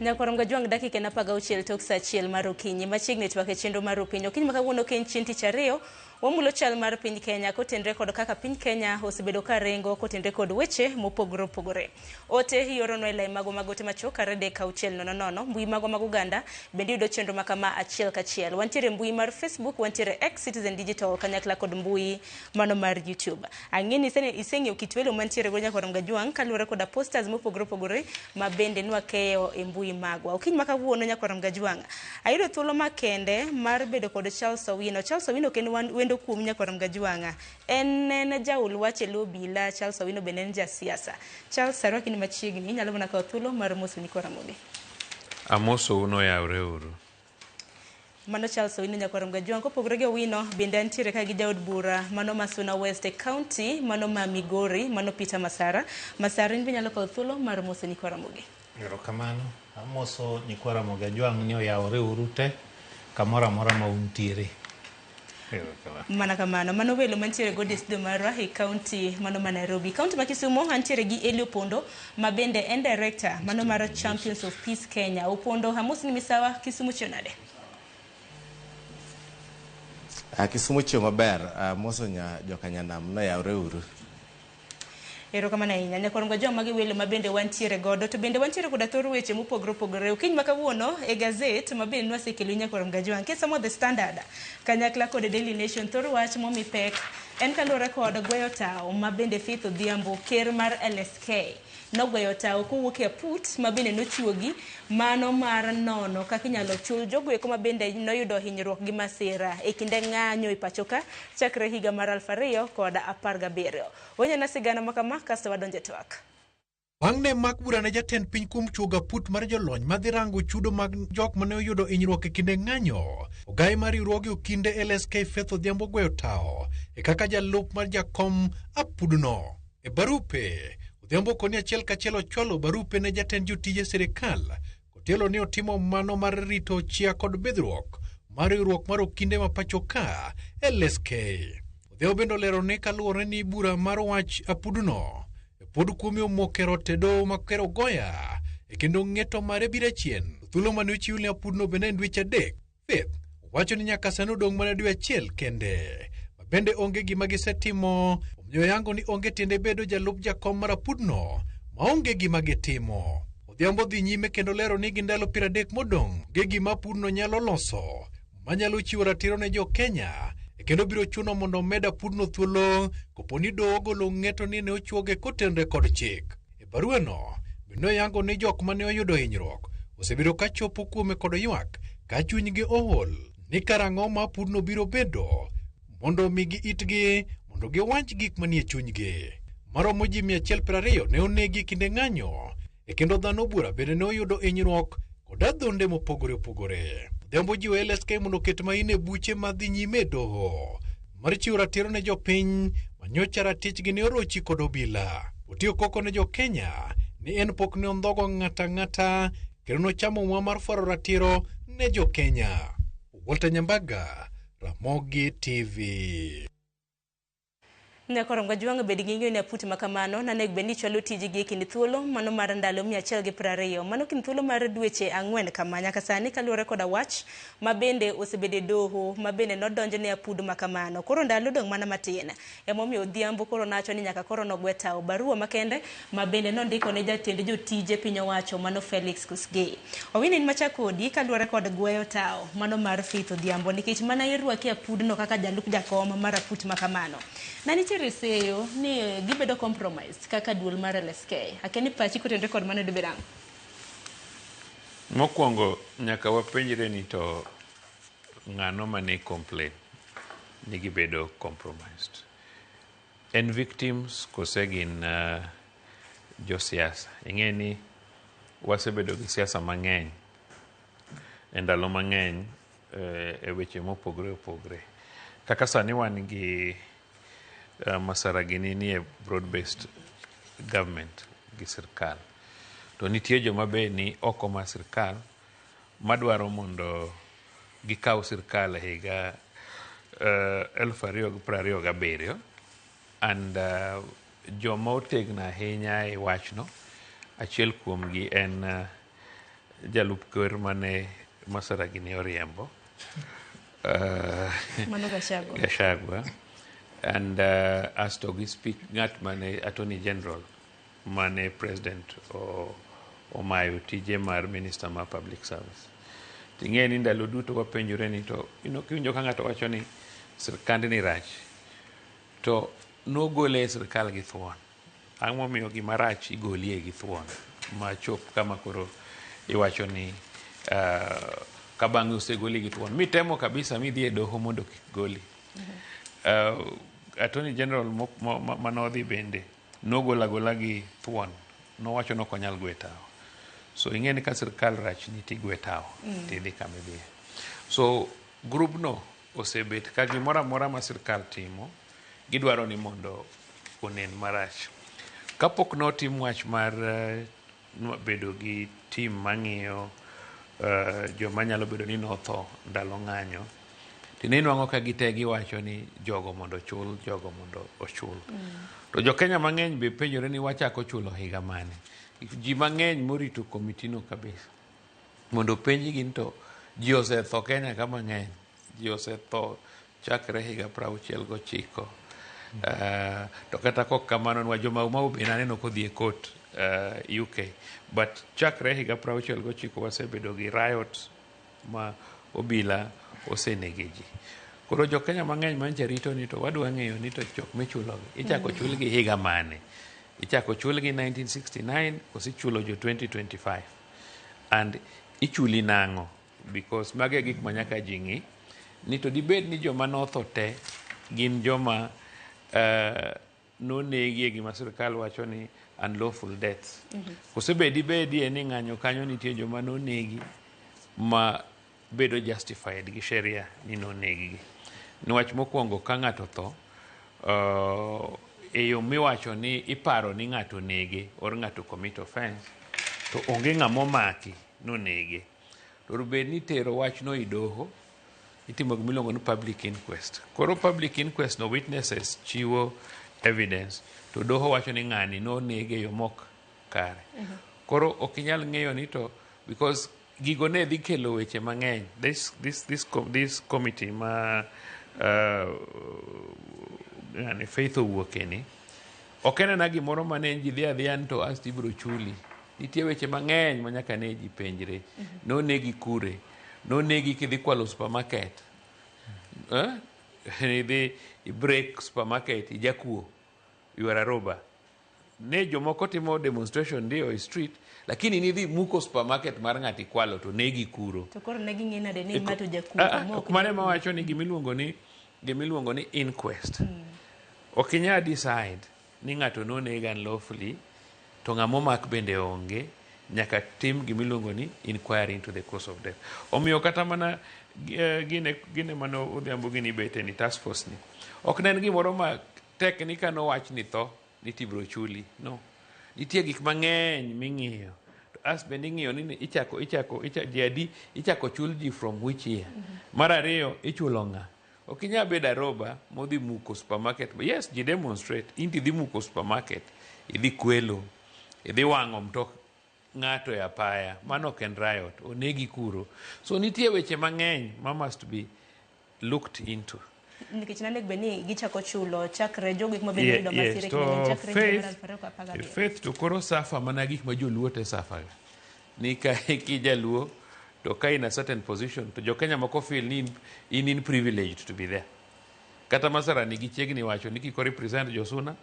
Nyakorom Gajwang dakika na paga uchiel tok sa achiel mar okinyi machiegni twak e chenro mar okinyi. Okinyi makawuono ken chieng' tich ariyo wamulo chal mar piny Kenya kotenre kod kaka piny Kenya osebedo ka rengo kotenre kod weche mopogore opogore. Ote iorono e lai mago magote machok karede ka uchiel nono. Mbui mago mag Uganda bende yudo chenro makama achiel kachiel. Wantiere mbui mar Facebook, wantiere X Citizen Digital kanyakla kod mbui mano mar YouTube. Ang'eni iseng'eyo kit welo mantiere go Nyakorom Gajwang kaluwore koda posters mopogore opogore ma bende nwakeyo e mbui magwa. Okinyi makawuono Nyakorom Gajwang ayudo thuolo makende mar bedo kod Chal Owino. Chal Owino ken wendo kuom Nyakorom Gajwang. En jaul wache lobila. Chal Owino bende en jasiasa. Chal sarwaki ni machiegni nyalo mana kawo thuolo mar moso ni Koramoge. Amoso uno yaure uru. Mano Chal Owino Nyakorom Gajwang kopogore gi Owino bende antiere ka gi jaod bura mano Masuna West County mano ma Migori mano Peter Masara. Masara in be nyalo kawo thuolo mar moso ni Koramoge. Erokamano. Amoso ni Koramoge Gajwang ni oyaure uru te kamoro amora ma untiere. Mana kamano mano welo mantiere go district marwa e county mano ma Nairobi. County ma Kisumu antiere gi Elly Opondo ma bende en director mano mar Champions of Peace Kenya. Opondo hamosi ni misawa Kisumu chonade. Kisumu chio maber, moso nya joka nyanam no yaure uru. Erokamano ahinya Nyakorom Gajwang magi welo ma bende wantiere godo to bende wantiere koda thor weche mopogore opogore. Okinyi makawuono e gazet ma bende nwasekelo Nyakorom Gajwang kisamo The Standard kanyakla kod Daily Nation. Thor wach momi pek en kaluwore kod gweyo tao ma bende Faith Odhiambo ker mar LSK nogweyo tao kowuok e put ma bende nochuogi mano mar nono kaka inyalo chul jogoeko ma bende noyudo hinyruok gi masira e kinde ng'anyo e pachoka chakre higa mar 2017. Wanyana sigana makama kasto wadonje twak. Bang' ne mak bura ne jatend piny kuom chuoga put mar jolony madhi rango chudo mag jok mane oyudo hinyruok e kinde ng'anyo. Ogai mar riwruoge okinde LSK Faith Odhiambo gweyo tao e kaka jalup mar jakom apudno. E barupe Odhiambo koni achiel kachiel ochwalo barupe ne jatend jotije sirikal kotelo ni otimo mano mar rito chia kod bidhruok mar riwruok mar okinde ma pachoka LSK. Odhiambo bende olero ni kaluwore ni bura mar wach apudno pod kuomi omokero tedo makero goya e kendo ng'eto mare biro chien. Thuolo mane ochiw ne apudno bende en dweche adek. Faith wacho ni nyaka sani odong' mana dwe achiel kende. Bende onge gima gisetimo, omiyo yango ni onge tiende bedo jalup jakom mar apudno ma onge gima gitimo. Odhiambo dhi nyime kendo lero ni gi ndalo 30 modong' ge gima apudno nyalo loso manyalo chiwo ratiro ne jo Kenya e kendo biro chuno mondo med apudno thuolo koponi doho ogolo ng'eto ni ne ochuoge kotenre kod chik. E baruano bende yango ni jok mane oyudo hinyruok osebedo ka chopo kuome kod ywak ka chunygi ohol ni karang'o ma apudno biro bedo mondo migi itgi mondo giwach gik manie chunygi. Maromo ji 120 ne onegi kinde ng'anyo e kendo dhano bura bende ne oyudo hinyruok kod adhonde mopogore opogore. Odhiambo jiwo LSK mondo ket maino e buche madhi nyime e doho mar chiwo ratiro ne jopiny manyocha ratichgi ne orochi kod obila. Otiyo koko ne jo Kenya ni en pok ne ondhogo ng'ata kendo nochamo mwa mar fwaro ratiro ne jo Kenya. Walter Nyambaga, Ramogi TV. Nyakorom Gajwang bed gi ng'eyo ni aput makamano nanego bed ni chwalo tijigi e kind thuolo mano mar ndalo 120 mano kind thuolo mar dweche 4 kama nyaka sani kaluwore koda wach ma bende osebede doho ma bende nodonjo ne apud makamano. Koro ndalo dong' mana matin emomiyo Odhiambo koro nacho ni nyaka koro nogwe tao barua makende ma bende nondiko ne jatend jotije piny owacho mano Felix Kusgei. Owino in machakodi kaluwore kod gweyo tao mano mar Faith Odhiambo nikech mana irwaki apudno kaka jalup jakom mar aput makamano. Nanitere seyo ni gibedo compromised kaka duol mar LSK. Akeni pachi kotenre kod mano doberang. Mokwongo nyaka wapenjre ni to ng'ano mane complain ni gibedo compromised. En victims kose gin josiasa. Ing'eni wasebedo gi siasa mang'eny e ndalo mang'eny e weche mopogore opogore. Kaka sani wan gi Masara gini ni e broad-based government gi sirkal. To nitie joma be ni oko ma sirkal madwaro mondo gikaw sirkal e higa 2027 and joma otegna ahinya e wachno achiel kuomgi en jalup ker mane Masara gini oriembo Mano Gachagua. Gachagua, and as to gi speak ng'at mane Attorney General mane President omayo tije mar Minister mar Public Service. Ting'e ni ndalo duto wapenjore ni to kiwinjo ka ng'ato wacho ni sirkand ni rach to nogole e sirkal gi thuon. Ang'o momiyo gima rach igolie gi thuon ma chop kama koro iwacho ni ka bang'e osegoli gi thuon. Mitemo kabisa midhi e doho mondo kik goli. Attorney General manodhi bende nogolagola gi thuon. Nowacho no konyal gwe tao. So ing'e ni ka sirkal rach ni tigwe tao. Tidhi kama idhiye. So group no osebet ka gimoro amora ma sirkal timo gidwaro ni mondo onen marach. Kapok notim wach mar bedo gi team mang'iyo joma nyalo bedo ni notho ndalo ng'anyo, tinenwang'o ka gite giwacho ni jogo mondo ochul, jogo mondo ochul. To jo Kenya mang'eny be penjore ni wachako chulo higa mane. Ji mang'eny morito komiti no kabisa mondo penji gin to ji osetho Kenya ka mang'eny. Ji osetho chakre higa 69. To kata kok kamano nwa joma Mau be naneno kodhi e court UK, but chakre higa 69 wasebedo gi riot ma obila osenege ji. Koro jo Kenya mang'eny mancha rito ni to wadwa ng'eyo ni to chok michulogi ichako chulgi higa mane. Ichako chulgi 1969 kosi chulo jo 2025 and ichuli nang'o, because mage gik manyaka ji ng'i ni to dibed ni joma notho te gin joma nonegi e gima sirkal wacho ni unlawful deaths. Kosebedi ni ng'anyo kanyo nitie joma nonegi ma bedo justified gi sheria ni nonegi. Niwach mokwongo ka ng'ato tho e yo miwacho ni iparo ni ng'ato nege or ng'ato commit offense to onge ng'amo maki nonege. To bed ni tero wach no i doho itimo gimiluongo ni public inquest. Koro public inquest no witnesses chiwo evidence to doho wacho ni ng'ani nonege yo mok kare. Koro okinyal ng'eyo ni to because gigo ne dhi kelo weche mang'eny. This committee ma Faith owuoke ni ok enena gimoro mane ji dhi adhiya to asti ibro chuli. Nitie weche mang'eny ma nyaka ne ji penjre. Nonegi kure, nonegi kidhi kwalo supermarket, idhi break supermarket ijakuo, you are a robber. Ne jomoko timo demonstration ndio e street, lakini nidhi muko supermarket mar ng'ati kwalo to negi kuro. To koro negi ng'ina de ni ng'ato jakuo. Kumane ma wacho ni gimiluongo ni inquest. Okinya decide ni ng'ato nonega unlawfully to ng'amo mak bende onge, nyaka tim gimiluongo ni inquiry into the cause of death. Omiyo kata mana gine mano odhiambo gini bete ni task force ni ok nen gimoro ma teknika no wach ni tho ni tibro chuli. No, nitie gik mang'eny ming'iyo. To as bende ing'iyo ni ichako chul ji from which year. Mar ariyo ichulo ng'a. Okinya beda roba modhi muko supermarket. Yes, ji demonstrate. Inti dhi muko supermarket, idhi kwelo, idhi wang'o mtok ng'ato e apaya. Mano ok en riot, onegi kuro. So nitie weche mang'eny ma must be looked into. Nikech nane beni gichako chulo chakre jogo gik mabende yudo masire kwenye chakre Faith to koro safa mana gik ma joluo te safa. Ni ka kijaluo to ka in a certain position to jo Kenya moko feel ni in privileged to be there. Kata Masara ni gichiegni wacho ni kiko represent Josuna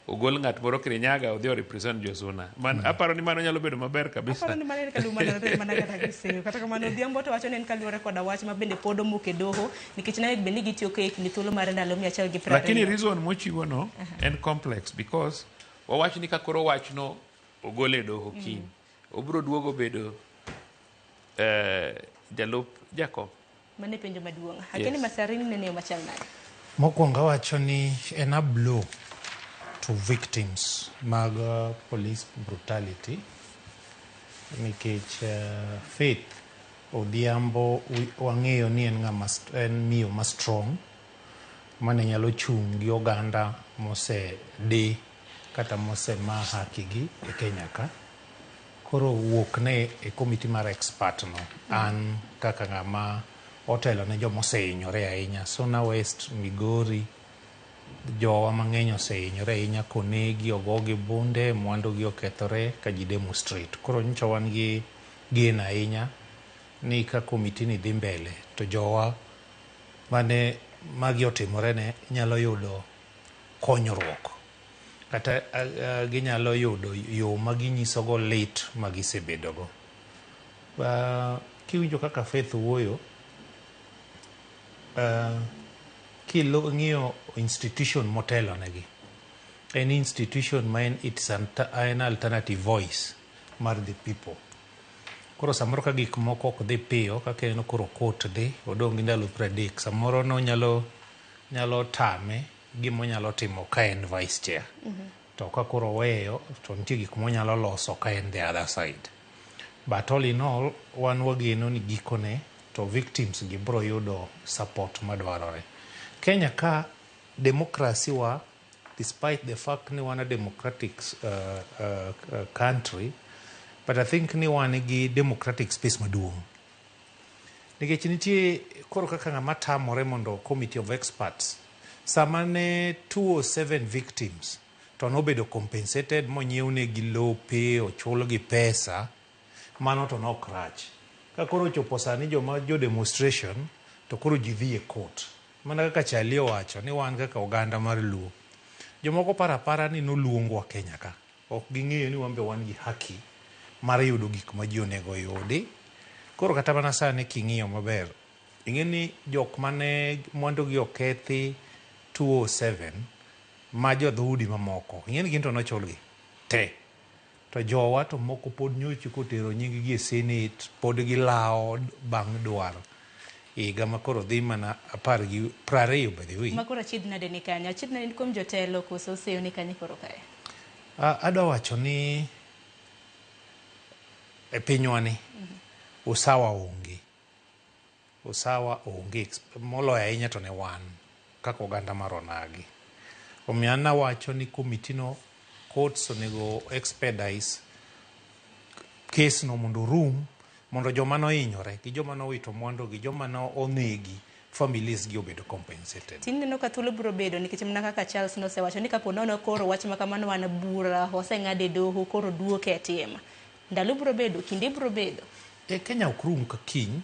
ogol ng'at moro Kirinyaga odhi o represent Josuna. Aparo ni mano nyalo bedo maber kabisa. Aparo ni mano en kaluma mana kata giseyo. Kata kamano odhiambo to wacho ni en kaluwore koda wach ma bende pod omuke doho nikech nane bende gitiyo kek ni thuolo mar ndalo 120. Lakini reason mochiwo no en complex because wawach ni ka koro wach no ogole doho kiny. Obro duogo bedo jalup Jacob. Mane penjo maduong'. Lakini Masara ni nene machal nade. Mokwongo wacho ni en a blow to victims mag police brutality nikech Faith odhiambo wang'eyo ni en miyo ma strong mane nyalo chung' gi oganda mose di kata mose ma haki gi e Kenya ka. koro wuok ne e komiti mar expert no an kaka ng'ama otelo ne joma osehinyore ahinya Suna West, Migori, jowa mang'eny osehinyore ahinya konegi, ogogi bunde, mwandugi okethore ka ji demonstrate. Koro nyicha wan gi geno ahinya ni ka komiti ni dhi mbele to jowa mane magi otimore ne nyalo yudo konyruok kata ginyalo yudo yo maginyisogo lit magisebedogo. Kiwinjo kaka Faith wuoyo, ng'iyo institution motelo negi, en institution ma en alternative voice mar the people. Koro samoro ka gik moko ok dhi piyo kaka en koro court dhi odong' gi ndalo 30, samoro no nyalo tame gimonyalo timo ka en vice chair. To ka koro weyo to nitie gik monyalo loso ka en the other side. But all in all, wan wageno ni gikone to victims gi bro yudo support madwarore. Kenya ka democracy wa, despite the fact ni wan a democratic country, but I think ni wan gi democratic space maduong'. Nikech nitie koro kaka ng'ama tamore mondo committee of experts sama ne 207 victims to nobedo compensated monyiewne gi lope, ochul gi pesa, mano to nok rach. Ka koro chopo sani jo demonstration to koro ji dhi e court. Mana kaka Chal owacho ni wan kaka oganda mar Luo. Jomoko para ni noluongwa Kenya ka. Ok ging'eyo ni wan be wan gi haki mar yudo gik ma ji onego yudi. Koro kata mana sani king'iyo maber, ing'e ni jok mane mwandugi okethi 207 ma jodhudi mamoko, ing'e ni gin to nochulgi te. To jowa to moko pod nyocha kotero nying gi e Senate, pod gilao bang' dwaro. Higa ma koro dhi mana 20 by the way. Ma koro achid nade ni kanyo? Achid nade ni kuom jotelo koso seyo ni kanyo koro kae? Adwa wacho ni e pinywa ni usawa onge. Usawa onge. Moloyo ahinya to ne wan kaka oganda mar onagi. Omiyo an nawacho ni komiti no courts onego expedite case no mondo rum, mondo joma nohinyore gi joma nowito mwandu gi joma onegi families gi obedo compensated. Tineno ka thuolo biro bedo nikech mana kaka Charles nosewacho ni kapo nono koro wach ma kamano wan bura oseng'ade doho koro duoke atima. Ndalo biro bedo, kinde biro bedo. Kenya ok rum ka kiny.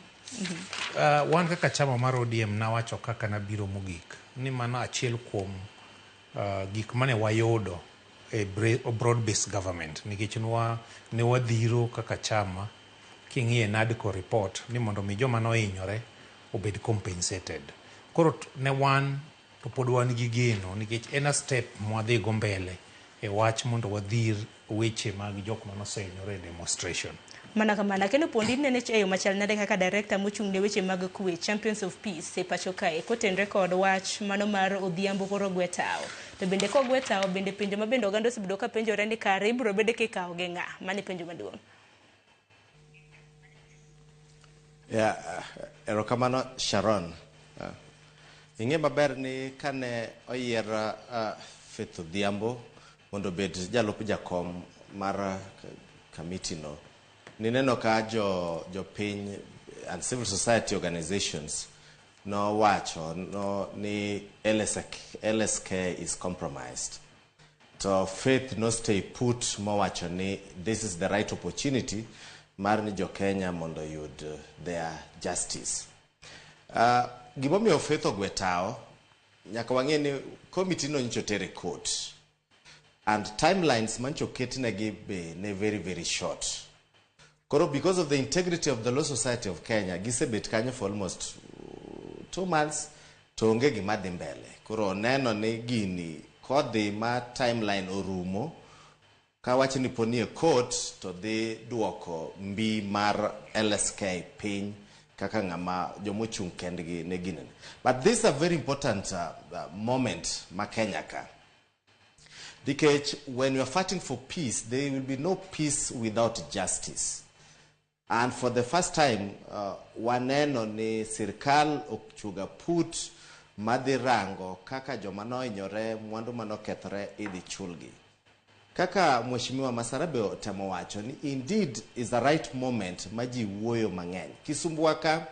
Wan kaka chama mar ODM nawacho kaka nabiro mogik ni mano achiel kuom gik mane wayudo e broad based government, nikech ne wadhiro kaka chama king'iye NADCO report ni mondo mi joma nohinyore obed compensated. Koro ne wan to pod wan gi geno nikech en a step mwadhi go mbele e wach mondo wadhir weche mag jok manosehinyore e demonstration. Mana kamana kendo Opondo nene e yo machal nade kaka director mochung' ne weche mag kwe, Champions of Peace e pacho kae kotenre kod wach mano mar Odhiambo koro gwe tao. To bende ko gwe tao bende penjo ma bende oganda osebedo ka penjore ni kare ibiro bede kikawo gi ng'a, mani penjo maduong'. Erokamano Sharon. Ing'e maber ni kane oyier Faith Odhiambo mondo bed jalup jakom mar committee no, nineno ka jo piny and civil society organizations no wacho ni LSK is compromised. So Faith no stay put mowacho ni this is the right opportunity mar ni jo Kenya mondo yud their justice. Gimomiyo Faith ogwe tao, nyaka wang'e ni committee no nyicho tere court. And timelines mancho ketnegi be ne very, very short. Koro, because of the integrity of the Law Society of Kenya, gisebet kanyo for almost 2 months, to onge gima dhi mbele. Koro, neno ni gini, kodhi ma timeline orumo, ka wachi ni poni e court, to dhi duoko mbi mar LSK piny, kaka ngama jomochung' kendgi ne ginene. But this is a very important moment ma Kenya ka. Because when you are fighting for peace, there will be no peace without justice. And for the first time, waneno ni sirkal okchuga put madhi rango kaka joma nohinyore mwandu manokethore idhi chulgi. kaka Mheshimiwa Masara be temo wacho ni indeed is the right moment ma ji wuoyo mang'eny. Kisumbwa ka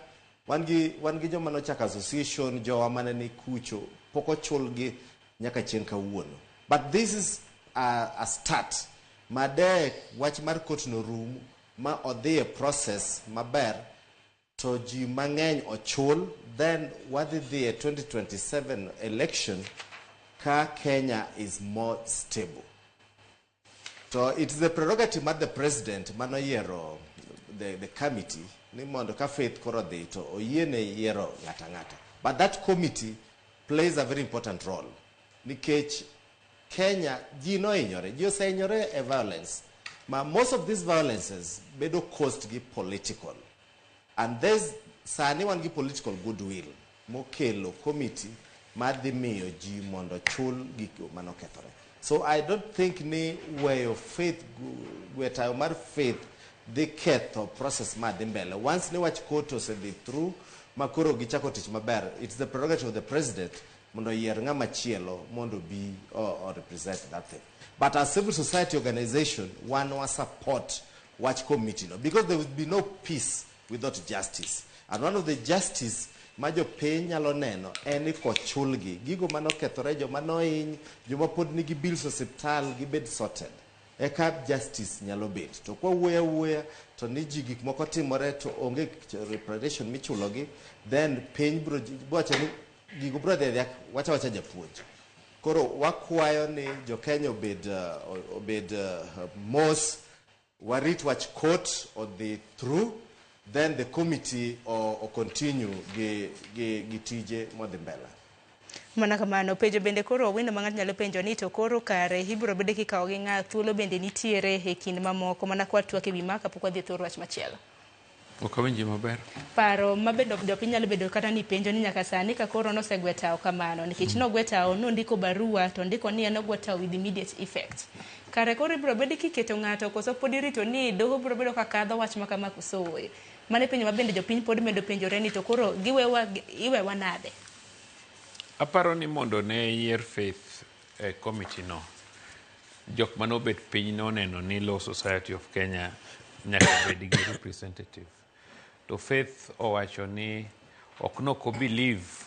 wan gi joma nochako association jowa mane ni kucho pok ochulgi nyaka chieng' kawuono. But this is a start. Made wach mar court no rum ma odhi e process maber to ji mang'eny ochul, then wadhi dhi e 2027 election ka Kenya is more stable. So it is the prerogative of the president manoyiero the committee ni mondo ka faith koro dhi to oyiene yiero ng'ata. But that committee plays a very important role. Nikech Kenya ji no inyore, ji oseinyore e violence. Most of these violences bedo caused gi political. And there's sani wan gi political goodwill mokelo committee madhi miyo ji mondo chul gik manokethore. So I don't think ni way of faith, tayo mar faith dhi ketho process madhi mbele. Once ni wach court osedhi through makoro gichako tich maber, it's the prerogative of the president mondo yier ng'ama chielo mondo be or represent that thing. But as civil society organization, one will support watch committee no, because there will be no peace without justice. And one of the justice majo piny nyalo neno eni kochulgi gigo manokethore joma nohiny joma pod nigi bills osiptal gibed sorted eka justice nyalo bet. To kwa wuoya to ni ji gik moko timore to onge reparation michulogi, then piny bro wacho ni gigo bro dhi wacha japuonj. Koro wakwayo ni jo Kenya obed mos warit wach court odhi through, then the committee or continue gi tije modhi mbele. Mana kamano penjo bende koro Owino ma ng'ato nyalo penjo ni to koro kare ibiro bede kikawo gi ng'a thuolo bende nitiere e kind mamoko mana kwa TWAK ewi ma kapok wadhi thoro wach machielo. Ok awinji maber. Paro mabedo jopiny nyalo bedo kata ni penjo ni nyaka sani ka koro nosegwe tawo kamano nikech nogwe tawo nondiko barua to ndiko ni en ogwe tawo with immediate effect. Kare koro ibiro bede kiketo ng'ato koso pod irito ni doho biro bedo kakadho wach makama kusowe. Mane penjo mabende jopiny pod medo penjore ni to koro iwewa nade. Aparo ni mondo ne yier faith committee no, jok manobet piny no neno ni Law Society of Kenya nyaka bed gi representative. To faith owacho ni ok noko believe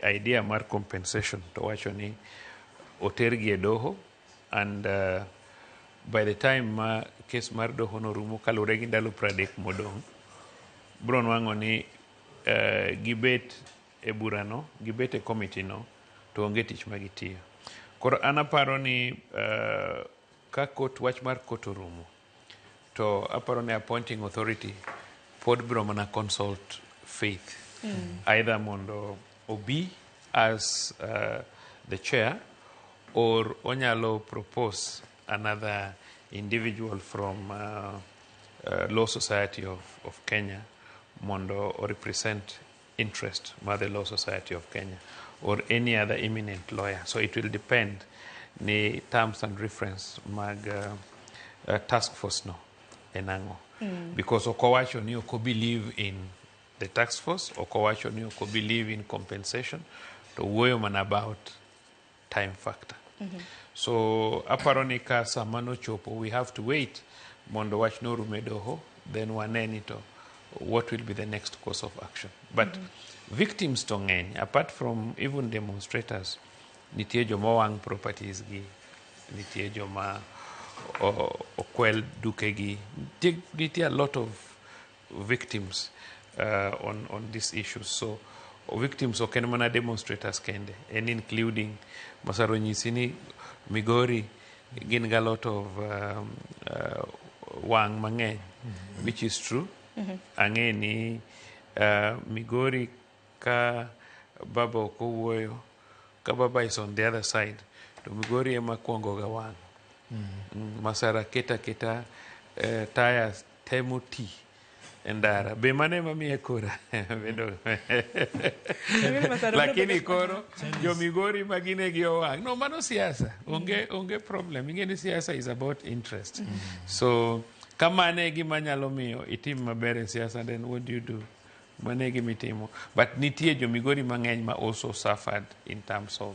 idea mar compensation, to wacho ni otergi e doho, and by the time case mar doho no rumo kalure gi ndalo 30 modong, bro nwang'o ni gibet e burano, gibet e committee no, to onge tich magitiyo. Koro anaparo ni ka wach mar court orumo, to aparo ni appointing authority pod bro mana consult faith. Either mondo obi as the chair, or onyalo propose another individual from Law Society of Kenya mondo represent interest by the Law Society of Kenya, or any other eminent lawyer. So it will depend the terms and reference mag task force no enango. Because okowacho ni oko believe in the task force, okowacho ni oko believe in compensation, to wuoyo man about time factor. So aparo ni ka samano chopo, we have to wait mondo wach no rume doho, then waneni to what will be the next course of action. But victims to ng'eny, apart from even demonstrators, nitie joma wang properties gi, nitie joma okwel duke gi, nitie a lot of victims on these issues. So victims ok en mana demonstrators kende, and including Masara nyisi ni Migori gin ga lot of wang mang'eny, which is true. Ang'e ni Migori ka baba ok owuoyo, ka baba is on the other side, to Migori ema kuongo ga wang. Masara keta taya temo ti endara be mane mamiye kora lakini koro jo Migori magine gi owang. No, mano siasa, onge problem. Ingeni siasa is about interest. So kamane gima nyalo miyo itim maber e siasa, then what do you do? Mane gimitimo. But nitie jo Migori mang'eny ma also suffered in terms of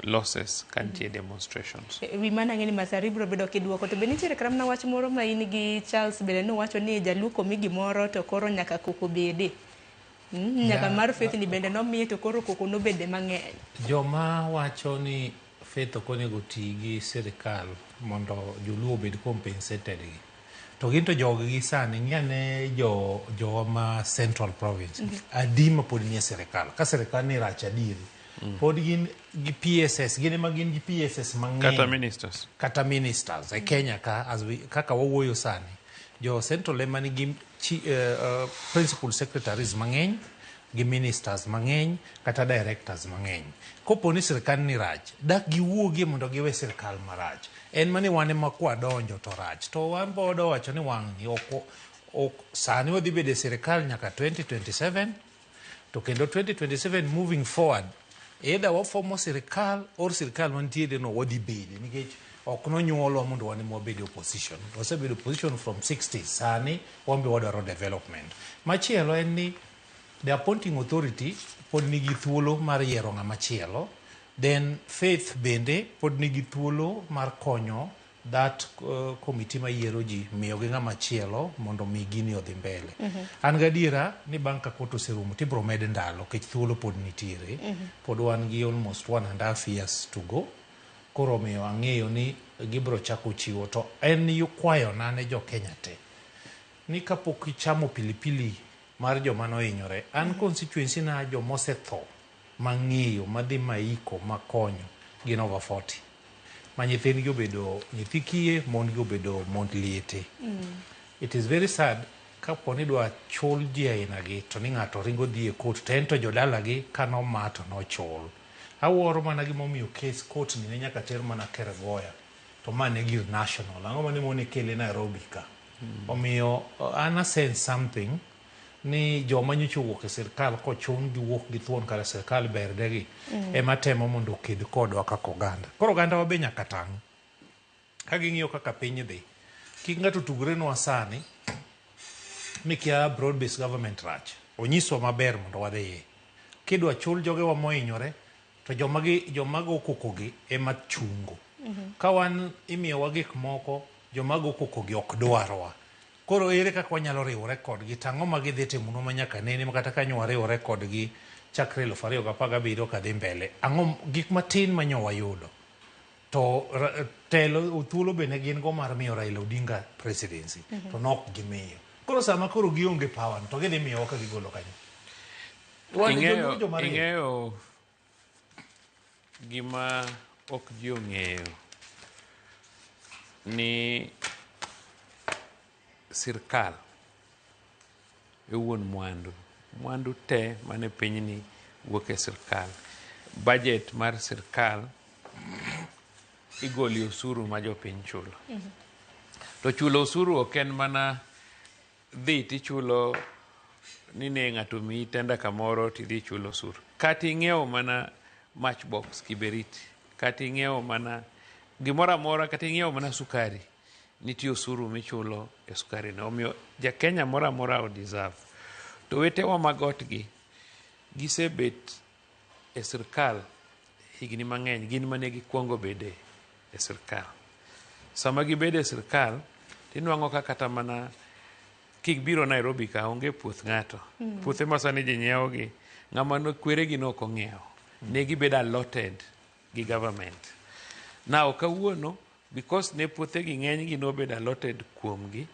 losses kantie demonstrations. Wi mana ng'eni Masara biro bedo kiduoko to be nitiere kramna wach moro ma in gi Charles bende nowacho ni jaluoko mi gimoro to koro nyaka koko bede. Nyaka mar Faith ni bende nomiye to koro koko nobede mang'eny. Joma wacho ni Faith ok onego ti gi sirikal mondo joluo obed compensated gi. To gin to jogi sani ng'ane jo ma Central Province. Adi ma pod nie sirikal. Ka sirikal ni rach adiri. Pod gin gi PSS, gin ema gin gi PSS mang'eny. Kata ministers. E Kenya ka, kaka wawuoyo sani. Jo Central ema nigi principal secretaries mang'eny, gi ministers mang'eny, kata directors mang'eny. Kopo ni sirikal ni rach, dak giwuogie mondo giwe sirikal marach. En mani wane ma kwa donjo to rach. To wan bodo wacho ni wang'ni sani wadhi bede sirikal nyaka 2027. To kendo 2027 moving forward, either wafomo sirikal or sirikal mantiere no wadhi bede. Nikech ok nonyuolwa mondo wane mwabede opposition. Wasebedo opposition from 60s. Sani wambe wadwaro development. Machielo en ni the appointing authority pod nigi thuolo mar yiero ng'ama chielo. Then Faith bende pod nigi thuolo mar konyo that committee ma yiero ji miyo gi ng'ama chielo mondo mi gini odhi mbele. An gadiera ni bang' ka kot oserumo tibro med ndalo kech thuolo pod nitiere. Pod wan gi almost 1.5 years to go. Koro miyo ang'eyo ni gibro chako chiwo to en yukwayo nane jo Kenya te. Ni kapok ichamo pilipili mar joma nohinyore, an constituency na jo mosetho mang'eyo madhi maiko makonyo gin over 40. Ma nyithindgi obedo nyithi kiye, mondgi obedo mond liete. It is very sad kapo ni dwa chul ji aina gi to ni ng'ato ringo dhi e court to en to jodala gi kano mato no chul. Awuoro mana gimomiyo case court ni ne nyaka ter mana Keregoya to mane gir national. Ang'o mane mone kele Nairobi ka. Omiyo ana sense something ni joma nyocha wuok e sirikal kochun gi wuok gi thuon kara sirikal berdegi ema temo mondo oked kodwa kaka oganda. Koro oganda wabe nyaka tang'. Ka ging'iyo kaka piny dhi. Kik ng'ato tugre nwa sani ni kia broad based government rach. Onyiswa maber mondo wadhiye. Kidwa chul jogewa mohinyore to joma go kokogi ema chungo. Ka wan imiyowa gik moko joma go kokogi ok dwarwa. Koro ere kaka wanyalo riwore kodgi tang'o ma gidhi timono ma nyaka nene ma kata kanyo wariwore kodgi chakre 2017 kadhi mbele. Ang'o gik matin manyowa yudo. To telo thuolo bende gin go mar miyo Raila Odinga presidency. To nok gimiyo. Koro sama koro gionge power to gidhi miyo ka gigolo kanyo. Ing'eyo gima ok ji ong'eyo ni sirkal e wuon mwandu te mane pinyni wuok e sirkal. Budget mar sirkal igoli osuru ma jopiny chulo. To chulo osuru ok en mana dhi tichulo ni ne ng'ato miyi tenda kamoro tidhi chulo osuru. Kata ing'iewo mana matchbox kiberiti, kata ing'iewo mana gimoro amora, kata ing'iewo mana sukari, nitie osuru michulo e sukari no. Omiyo ja Kenya moro amora o deserve. To wetewa magotgi gisebet e sirkal higni mang'eny, gin mane gikwongo bede e sirkal. Sama gibede e sirkal tinwang'o ka kata mana kik biro Nairobi ka onge puoth ng'ato. Puothe ma sani ji nyiewo gi ng'ama no kweregi no ok ong'iewo. Ne gibedo allotted gi government. Now kawuono because ne puothe gi ng'eny gi no bedo allotted kuom gi,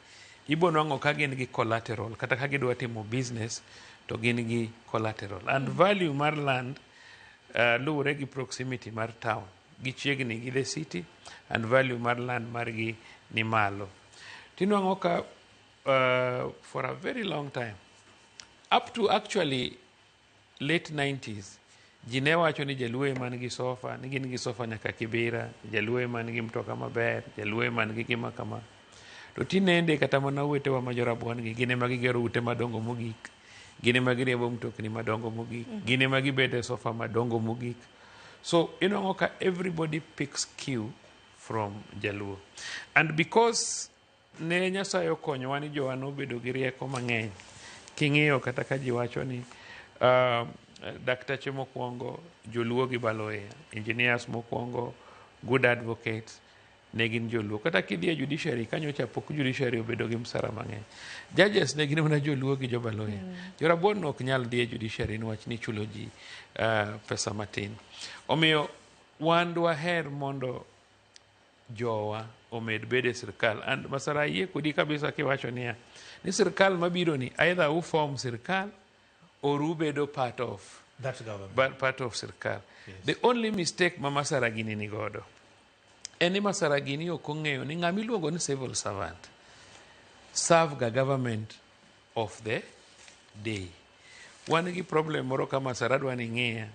ibo nwang'o ka gin gi collateral kata ka gidwa timo business to gin gi collateral. And value mar land luwore gi proximity mar town. Gichiegni gi the city and value mar land margi ni malo. Tinwang'o ka for a very long time, up to actually late 90s, ji ne wacho ni jaluo man gi sofa, ni gin gi sofa nyaka Kibera, jaluo man gi mtoka maber, jaluo man gi gima kama. To tinende kata mana wetewa ma jorabuon gi gine ma gigero ute madongo mogik, gine ma giriembo mtokni madongo mogik, gine ma gibede sofa madongo mogik. So inwang'o ka everybody picks cue from jaluo. And because ne Nyasaye okonyo wani jowa nobedo gi rieko mang'eny, king'iyo kata ka ji wacho ni daktache mokwongo joluo gi baloya, engineers mokwongo, good advocates, ne gin joluo. Kata kidhi e judiciary kanyo pok judiciary obedo gi msara mang'eny. Judges ne gin mana joluo gi jobaloya. Jorabuon ok nyal dhi e judiciary niwach ni chulo ji pesa matin. Omiyo wan dwaher mondo jowa omed bede sirkal. And Masara yie kodi kabisa kiwacho niya, ni sirkal mabiro ni either form sirkal or ubedo part of that government, but part of sirkal. Yes. The only mistake ma Masara gini ni godo eni Masara gini ok ong'eyo ni ng'ama iluongo ni civil servant serve ga government of the day. Wan gi problem moro ka Masara dwa ni ng'iya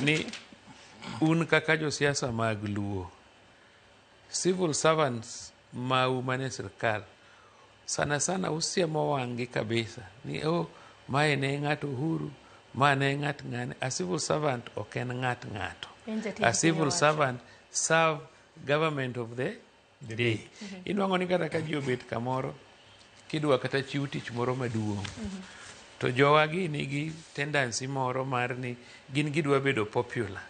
ni un kaka josiasa mag luo, civil servants mau mane sirkal sana sana usiemo wang'i kabisa ni mae ne ng'ato Uhuru, ma ne ng'at ng'ane. A civil servant ok en ng'at ng'ato. A civil servant serve government of the day. Inwang'o ni kata ka ji obet kamoro kidwa kata chiw tich moro maduong', to jowa gi nigi tendency moro mar ni gin gidwa bedo popular.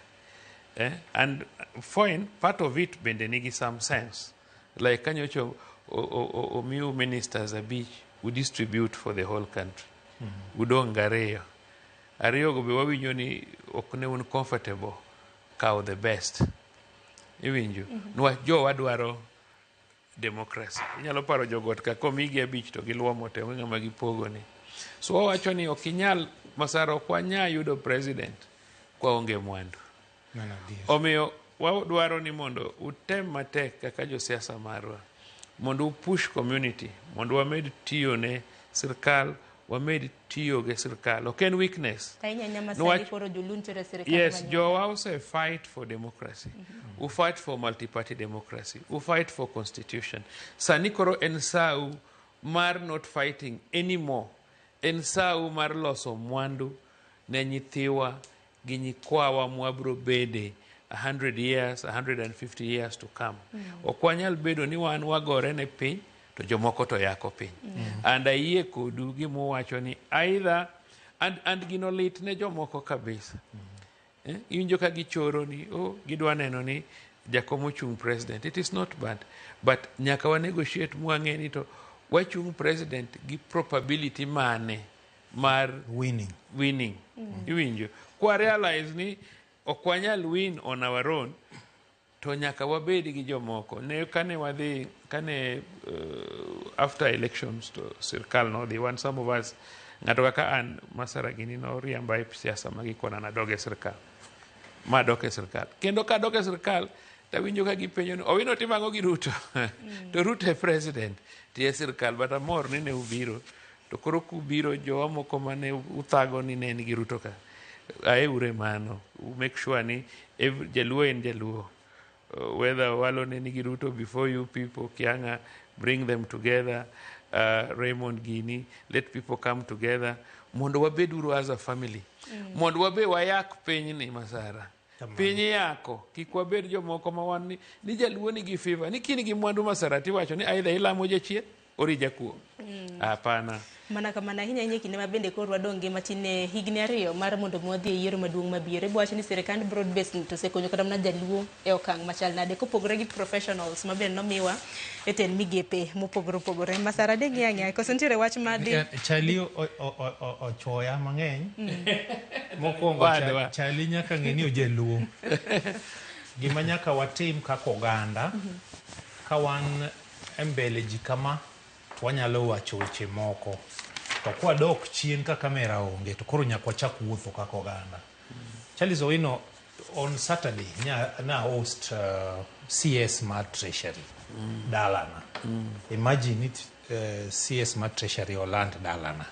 And fine, part of it bende nigi some sense. Like kanyocho omiu ministers abich who distribute for the whole country. Udong ariyo go be wawinjo ni ok ne un comfortable kawo the best. Iwinjo? Nwach jowa dwaro democracy. Inyalo paro jogot ka komigi abich to giluomo te ng'ama gipogo ni. So wawacho ni ok inyal Masara ok wanya yudo president kwa onge mwandu. Omiyo wadwaro ni mondo utem matek kaka josiasa marwa mondo upush community mondo wamed tiyo ne sirkal, wamed tiyo ge sirkal. Ok en weakness. Yes, jowa ose fight for democracy. We fight for multi-party democracy. We fight for constitution. Sani koro en sau mar not fighting anymore. En sau mar loso mwandu ne nyithiwa gi nyikwawa mwabro bede 100 years, 150 years to come. Ok wanyal bedo ni wan wagore ne piny to jomoko to yako piny. And ayie kodu gimuwacho ni either and gino lit ne jomoko kabisa. Iwinjo ka gichoro ni gidwa neno ni jakom ochung president. It is not bad, but nyaka wa negotiate mwang'e ni to wachung president gi probability mane mar winning. Iwinjo kwa realize ni ok wanyal win on our own, to nyaka wabedi gi jomoko. Ne kane wadhi after elections to sirkal no the one some of us ng'ato kaka an Masara gini no riamba e siasa magikona na doge sirkal. Ma doge sirkal. Kendo ka doge sirkal tawinjo ka gipenjo ni Owino timango gi Ruto. To Ruto e president tie sirkal, but amor ni ne ubiro. To koro kubiro jowa moko mane uthago ni ne nigi Ruto ka. Aeure mano. Make sure ni jaluo en jaluo. Whether walo ne nigi Ruto before you people, Kianga, bring them together. Raymond Gini, let people come together. Mondo wabeduru as a family. Mondo wabe wayak piny ni Masara. Piny yako. Kikwabed jomoko mawani ni jaluo ni gi fever. Ni kini gi mwandu Masara tiwacho ni aidha ilamo jachien ori jakuo. Hapana. Mana kamana hinya nye kinde mabende koro wadonge matine higni ariyo mar mondo mwadhi e yiero maduong' mabiro. Iwacho ni sirikand broad based to sekonyo kata mana jaluo e okang' machal nade kopogore gi professionals mabende nomiwa eten migepe mopogore. Masara de ng'ia koso ntiere wach madi Chali ochoya mang'eny. Mokwongo Chali nyaka ng'e ni ojaluo. Gima nyaka watim kaka oganda ka wan embele ji kama wanyalo wacho weche moko. To kwa dok chien ka kamera onge to koro nyaka wachak wuotho kaka oganda. Charles Owino on Saturday na host CS mar Treasury dalana. Imagine it, CS mar Treasury Oland dalana.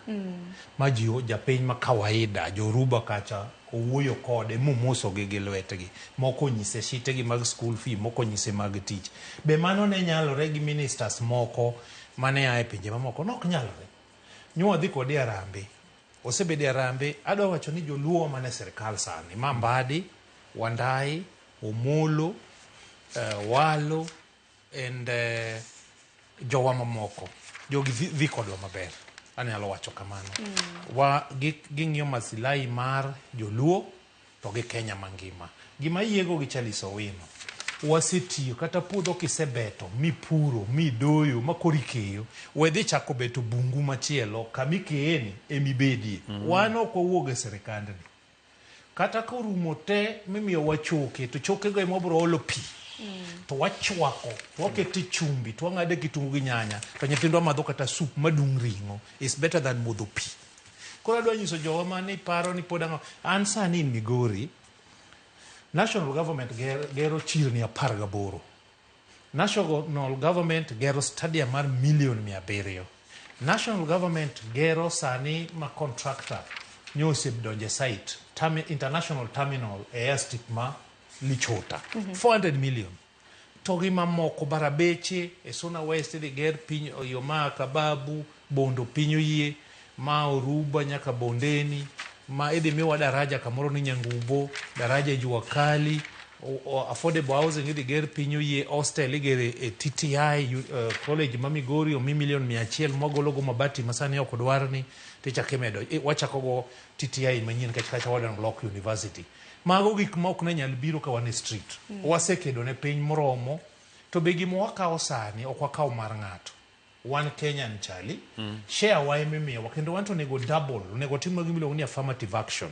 Majio japiny ma kawaida joruba kacha owuoyo kode mumoso gi lwetgi. Moko nyise shitegi mag school fee, moko nyise mag tich. Be mano ne nyalore gi ministers moko mane ae pinje mamoko nok nyalore. Nyuwa dhi kodi arambe. Osebedi arambe. Adwa wacho ni joluo mane sirkal sani. Mambadi, Wandai, Omolo, Walo, and jowa mamoko. Jogi dhi kodwa maber. anyalo wacho kamano. Ging'iyo maslahi mar joluo to gi Kenya mangima. Gima yiego gi Chalice Owino, wasetiyo kata puodho kisebeto mipuro midoyo makori keyo, wedhi chako beto bungu machielo kamikeyeni emibedie. Wan ok wawuok e sirikandni, kata korumo te mimiyo wachoke, to chokego ema wabiro olo pi to wachwako, to wakete chumbi, to wang'ade kitungu gi nyanya, to nyithindwa madho kata sup madung' ring'o. Is better than modho pi. Koro adwa nyiso jowa mane paro ni pod ang'o, an sani in Migori, national government gero chirni 18. National government gero stadium mar $1,700,000. National government gero sani ma contractor nyose donje site international terminal e airstrip ma Lichota, 400 million. To gi mamoko Barabeche e Suna West idhi ger piny yo ma Kababu, Bondo piny Oyie, ma Oruba nyaka Bondeni, ma idhi miwa daraja kamoro ni Nyangubo, daraja Jua Kali, affordable housing idhi ger piny Oyie, hostel igere e TTI college ma Migori omi $100,000 mwagologo mabati masani ok odwarni, tichako imedo wachako go TTI manyien kacha Warden Lock University. Mago gik ma ok ne nyal biro ka wan e street. Wasekedo ne piny moromo, to be gima wakawo sani ok wakawo mar ng'ato. Wan Kenyan Chali, share wa emimiyowa, kendo wan to nego double, nego timo gima iluongo ni affirmative action.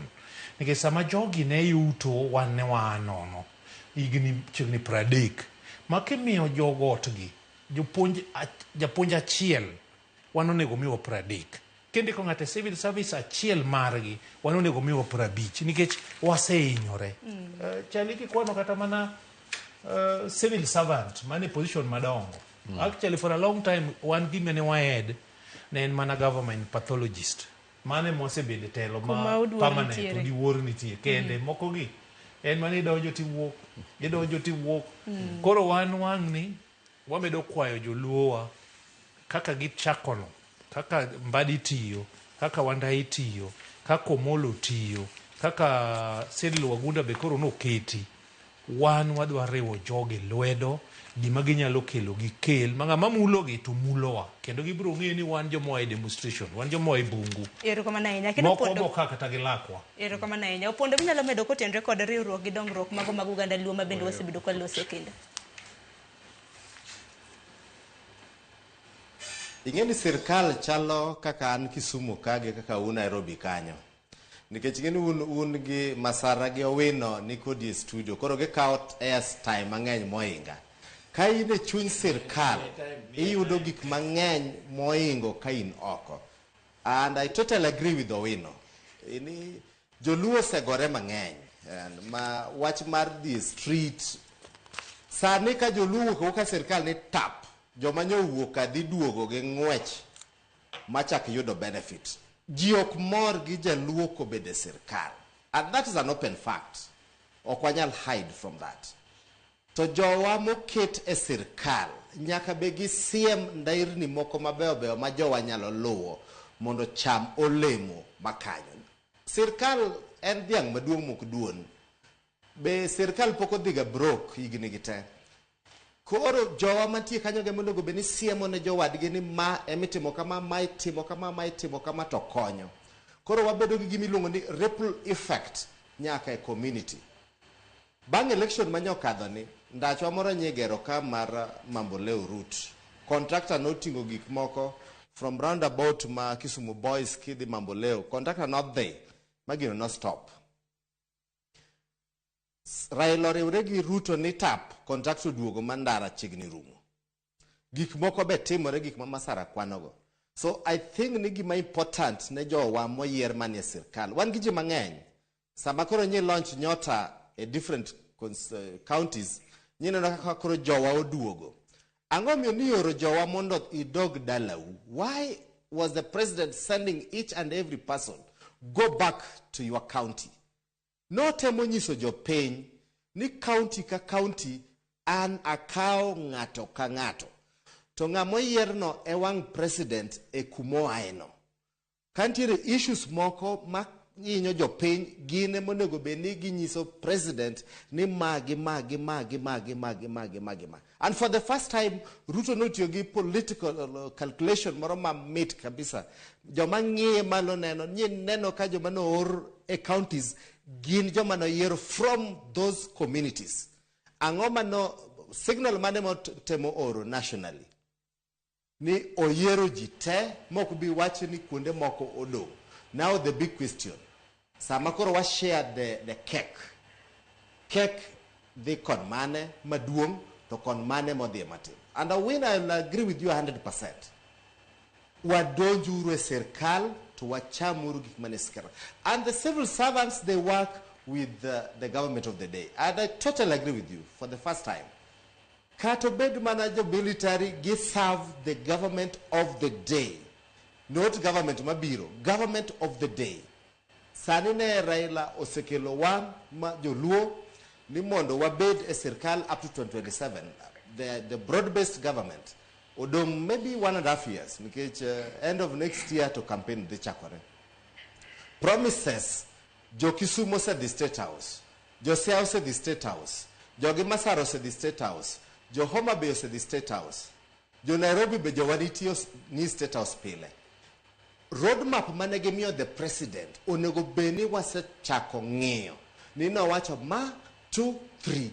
Nikech sama jogi ne yuto wan ne wanono, higni chiegni 30. Ma kimiyo jogotgi, japuonj achiel, wan onego miwa 30. Kendo ko ng'ato civil service achiel margi, wan onego miwa 50, nikech waseinyore. Chali kikwano kata mana civil servant, mane position madongo. Actually, for a long time, one gima ne wahed, ne en mana government pathologist. Mane mose bende telo ma permanent, udi wuor nitie. Kende, moko gi, en mane idonjo ti wuok. Koro wan wang' ni, wamedo kwayo joluowa, kaka gichakono, kaka Mbadi tiyo, kaka Wandai tiyo, kaka Omolo tiyo, kaka Cyril Wagunda be koro noketi. Wan wadwa riwo joge lwedo, gima ginyalo kelo gi kel, ma mulogi to mulowa. Kendo gibiro ng'eyo ni wan jomoa e demonstration, wan jomoa e bungu. Erokamano ahinya. Moko boka kata gi lakwa. Erokamano ahinya. Opondo minyalo medo kotenre kod riwruok gi dongruok mago mag Uganda Luo ma bende wasebedo ka loso kendo. Ing'eni sirkal chalo kaka an Kisumu kage kaka un Nairobi kanyo. Nikech ing'eni un gi Masara gi Owino ni kodi e studio, koro gikawo airtime mang'eny mohinga. Ka in e chuny sirkal, iyudo gik mang'eny mohingo ka in oko. And I totally agree with Owino. Joluo segore mang'eny. Ma wach mar the street. Sani ka joluo ka sirkal ni tap, joma nyowuok adhi duogo gi ng'wech machak yudo benefit. Ji ok mor gi jaluo kobede sirkal. And that is an open fact. Ok wanyal hide from that. To jowa moket e sirkal nyaka be gi siem ndairni moko mabeyo ma jowa nyalo luwo mondo cham olemo makanyo. Sirkal en dhiang' maduong' mok duon. Be sirkal pok odhiga brok higni gi te. Koro jowa mantie kanyo ge mondo be ni siemo ne jowadgi ni ma emitimo kama, ma itimo kama to konyo. Koro wabedo gi gima iluongo ni ripple effect nyaka e community. Bang' election manyokadho ni, ndachwa moro nyigero ka mar Mamboleo route. Contractor notingo gik moko from roundabout ma Kisumu Boys kidhi Mamboleo. Contractor not there. Magino no stop. Raila riwre gi Ruto ni tap, contractor duogo mandara chigni rumo. Gik moko be timore gik ma Masara kwanogo. So I think ni gima important ne jowa moyier manie sirkal. Wan gi ji mang'eny. Sama koro nyi launch nyota e different counties, nyine na kaka koro jowa oduogo. Ang'o miyo ni oro jowa mondo idog dalau? Why was the president sending each and every person go back to your county? No temo nyiso jopiny ni county ka county an akaw ng'ato ka ng'ato. To ng'amo yierno e wang president e kumo aeno. Kantiere issues moko ma inyo jopiny gine monego beni ginyiso president ni magi. And for the first time Ruto notiyo gi political calculation moro mamit kabisa. Joma ng'iye malo neno ka joma noor e counties gin joma noyiero from those communities. Ang'o mano signal mane motemo oro nationally ni oyiero ji te mok bi wacho ni kuonde moko odong. Now the big question. Sama koro wa share the cake. Cake dhi kon mane maduong to kon mane modhi matin. And Owino, I will agree with you 100%. Wadonjuru e serikal to wachamuru gik mane sikera. And the civil servants, they work with the government of the day. And I totally agree with you for the first time. Kato bed manager military gi serve the government of the day. Not government mabiro, government of the day. Sanine Raila osekelo wan ma joluo ni mondo wabed e serikal up to 2027. The broad-based government. Odong maybe 1.5 years. Because end of next year to campaign the chakore. Promises. Jo Kisumu said the State House. Jo Siaya said the State House. Jo Masara said the State House. Jo Homa Bay said the State House. Jo Nairobi be jo wanitio ni State House pile. Roadmap manegemiyo the president onego beni wase chako ng'iyo. Nino wacho ma 2, 3,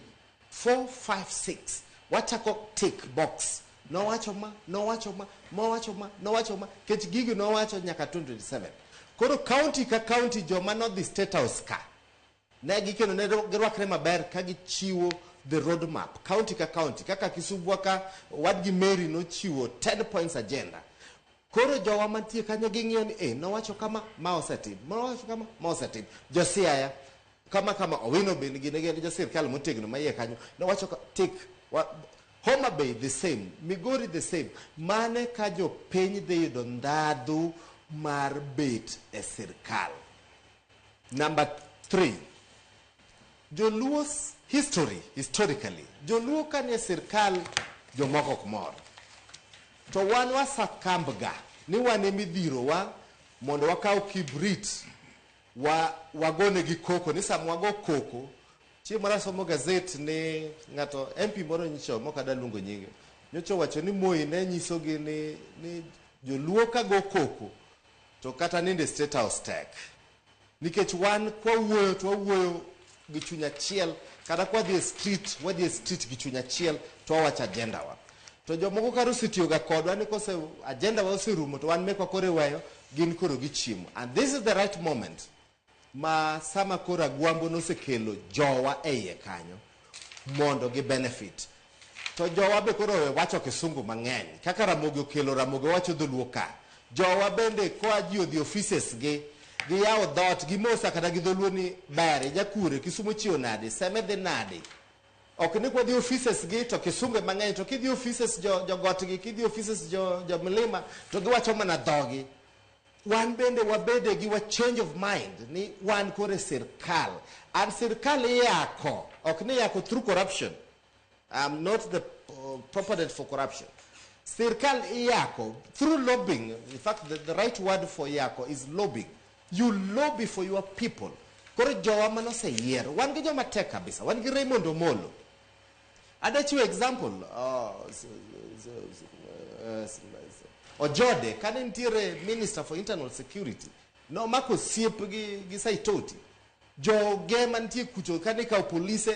4, 5, 6. Wachako tick box. No wacho ma, no wacho ma, mo wacho ma, no wacho ma. Kech gigi no wacho nyaka 2027. Koro county ka county joma no the State House ka. Ne gikeno ne girwakre maber ka gichiwo the roadmap. County ka county. Kaka Kisumu ka wadgi Mary no chiwo 10 points agenda. Koro jowa mantie kanyo ging'iyo ni no wacho kama ma osetim. No wacho kama ma osetim. Jo Siaya kama Owino be gine jo sirkal motegno maiye kanyo. No wacho tick. Homa Bay the same. Migori the same. Mane ka jo piny dhi yudo ndadhu mar bet e sirkal. Number 3. Joluo's historically. Joluo kane sirkal jomoko ok mor. To wan wasakambga ni wane midhiro wa mondo wakaw kibrit wagone gi koko ni sam wago koko chieng' mara somo gazet ni ng'ato MP moro nyicho moko ada luongo nyinge nyocho wacho ni Moi ne nyiso gi ni joluo ka go koko to kata ninde State House tek nikech wan kwa wuoyo gi chuny achiel kata kwa dhi street gi chuny achiel to wawacho agenda wa. To jomoko karo sitiyoga kodwa ni kose agenda wa oserumo to wan mekwa kore weyo gin koro gichiemo. And this is the right moment ma sama koro agwambo nosekelo jowa iye kanyo mondo gi benefit. To jowa be koro wacho kisungu mang'eny. Kaka Ramogi okelo Ramogi wacho dholuo ka. Jowa bende koa ji odhi offices gi yawo dhot gi mosa kata gi dholuo ni bare jakure Kisumu chiwo nade seme dhi nade. Ok ni kwa di offices gi to kisungu mang'eny to kidhi offices jo got gi kidhi offices jo milima to giwacho mana dhogi. Wan bende wabede gi wa change of mind ni wan kore sirkal. And sirkal yako ok ni yako through corruption. I'm not the proponent for corruption. Sirkal yako through lobbying. In fact, the right word for yako is lobbying. You lobby for your people. Kore jowa mano se yer. Wan gi joma tek kabisa. Wan gi Raymond Omolo. Adachiwo example. Ojode kane ntiere Minister for Internal Security. No mako siep gi Saitoti. Joge mantie kucho kane ka police.